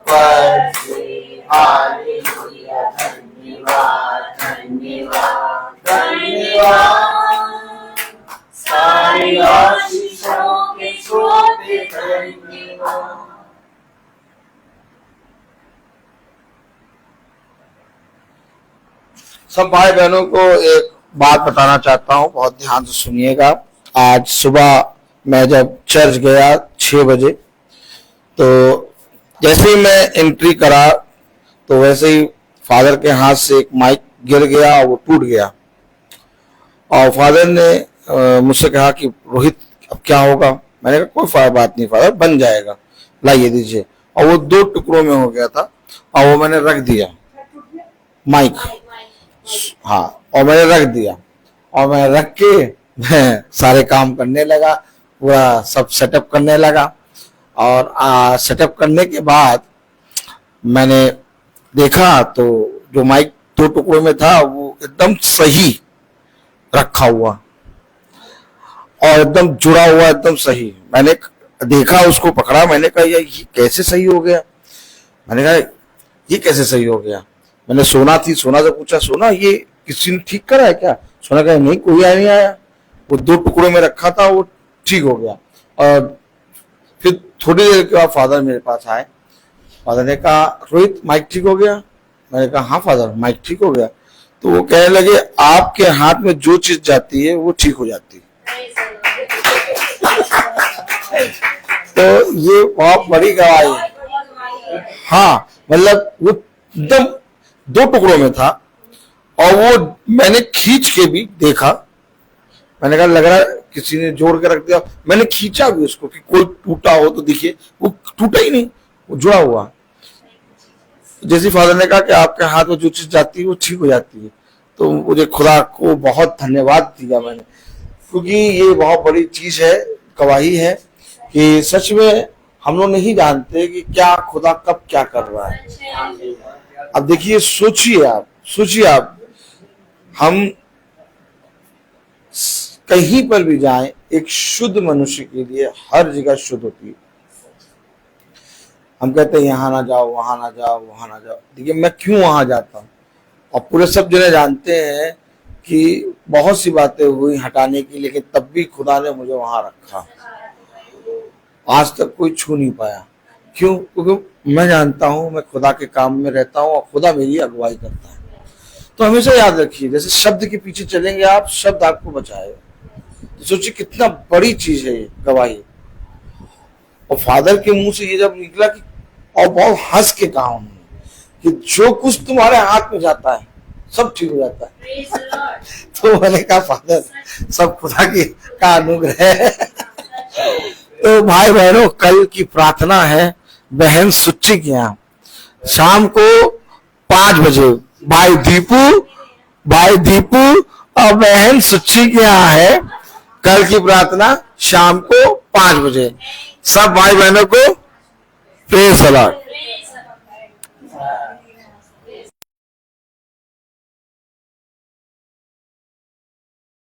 पर से, हालेलुया, धन्यवाद धन्यवाद धन्यवाद, सारी आशीषों के स्रोत धन्यवाद। सब भाई बहनों को एक बात बताना चाहता हूँ, बहुत ध्यान से सुनिएगा। आज सुबह मैं जब चर्च गया 6 बजे, तो जैसे ही मैं एंट्री करा तो वैसे ही फादर के हाथ से एक माइक गिर गया और वो टूट गया। और फादर ने मुझसे कहा कि रोहित अब क्या होगा? मैंने कहा कोई बात नहीं फादर, बन जाएगा, लाइए दीजिए। और वो 2 टुकड़ों में हो गया था और वो मैंने रख दिया माइक, हाँ, और मैंने रख दिया और मैं रख के मैं सारे काम करने लगा, पूरा सब सेटअप करने लगा। और सेटअप करने के बाद मैंने देखा तो जो माइक 2 टुकड़ों में था वो एकदम सही रखा हुआ और एकदम जुड़ा हुआ, एकदम सही। मैंने देखा, उसको पकड़ा, मैंने कहा ये कैसे सही हो गया? मैंने कहा ये कैसे सही हो गया? मैंने सोना से पूछा, सोना ये किसी ने ठीक करा है क्या? सोना कहा नहीं, कोई नहीं आया, वो 2 टुकड़ों में रखा था, वो ठीक हो गया। और फिर थोड़ी देर के बाद फादर मेरे पास आए। फादर ने कहा रोहित माइक ठीक हो गया? मैंने कहा हाँ फादर माइक ठीक हो गया। तो वो कहने लगे आपके हाथ में जो चीज जाती है वो ठीक हो जाती है। तो ये बहुत बड़ी गवाही है। हाँ, मतलब वो एकदम 2 टुकड़ों में था और वो मैंने खींच के भी देखा। मैंने कहा लग रहा है किसी ने जोड़ के रख दिया। मैंने खींचा भी उसको कि कोई टूटा हो तो दिखे, वो टूटा ही नहीं, वो जुड़ा हुआ। जैसे फादर ने कहा कि आपके हाथ में जो चीज जाती है वो ठीक हो जाती है, तो मुझे खुदा को बहुत धन्यवाद दिया मैंने, क्योंकि ये बहुत बड़ी चीज है, गवाही है कि सच में हम लोग नहीं जानते कि क्या खुदा कब क्या कर रहा है। अब देखिए, सोचिए आप, हम कहीं पर भी जाएं, एक शुद्ध मनुष्य के लिए हर जगह शुद्ध होती है। हम कहते हैं यहाँ ना जाओ, वहां ना जाओ, वहां ना जाओ। देखिए मैं क्यों वहां जाता हूँ, और पूरे सब जने जानते हैं कि बहुत सी बातें हुई हटाने की, लेकिन तब भी खुदा ने मुझे वहां रखा। आज तक कोई छू नहीं पाया। क्यों? क्योंकि मैं जानता हूं मैं खुदा के काम में रहता हूं और खुदा मेरी अगुवाई करता है। तो हमेशा याद रखिए, जैसे शब्द के पीछे चलेंगे आप, शब्द आपको बचाएगा। तो सोचिए कितना बड़ी चीज है ये गवाही। और फादर के मुंह से ये जब निकला कि, और बहुत हंस के कहा उन्होंने कि जो कुछ तुम्हारे हाथ में जाता है सब ठीक हो जाता है। तो मैंने कहा फादर सब खुदा का अनुग्रह है। तो भाई बहनों, कल की प्रार्थना है बहन सुच्ची के यहाँ शाम को 5 बजे। भाई दीपू और बहन सुच्ची के यहाँ है कल की प्रार्थना शाम को 5 बजे। सब भाई बहनों को प्रेज़ द लॉर्ड।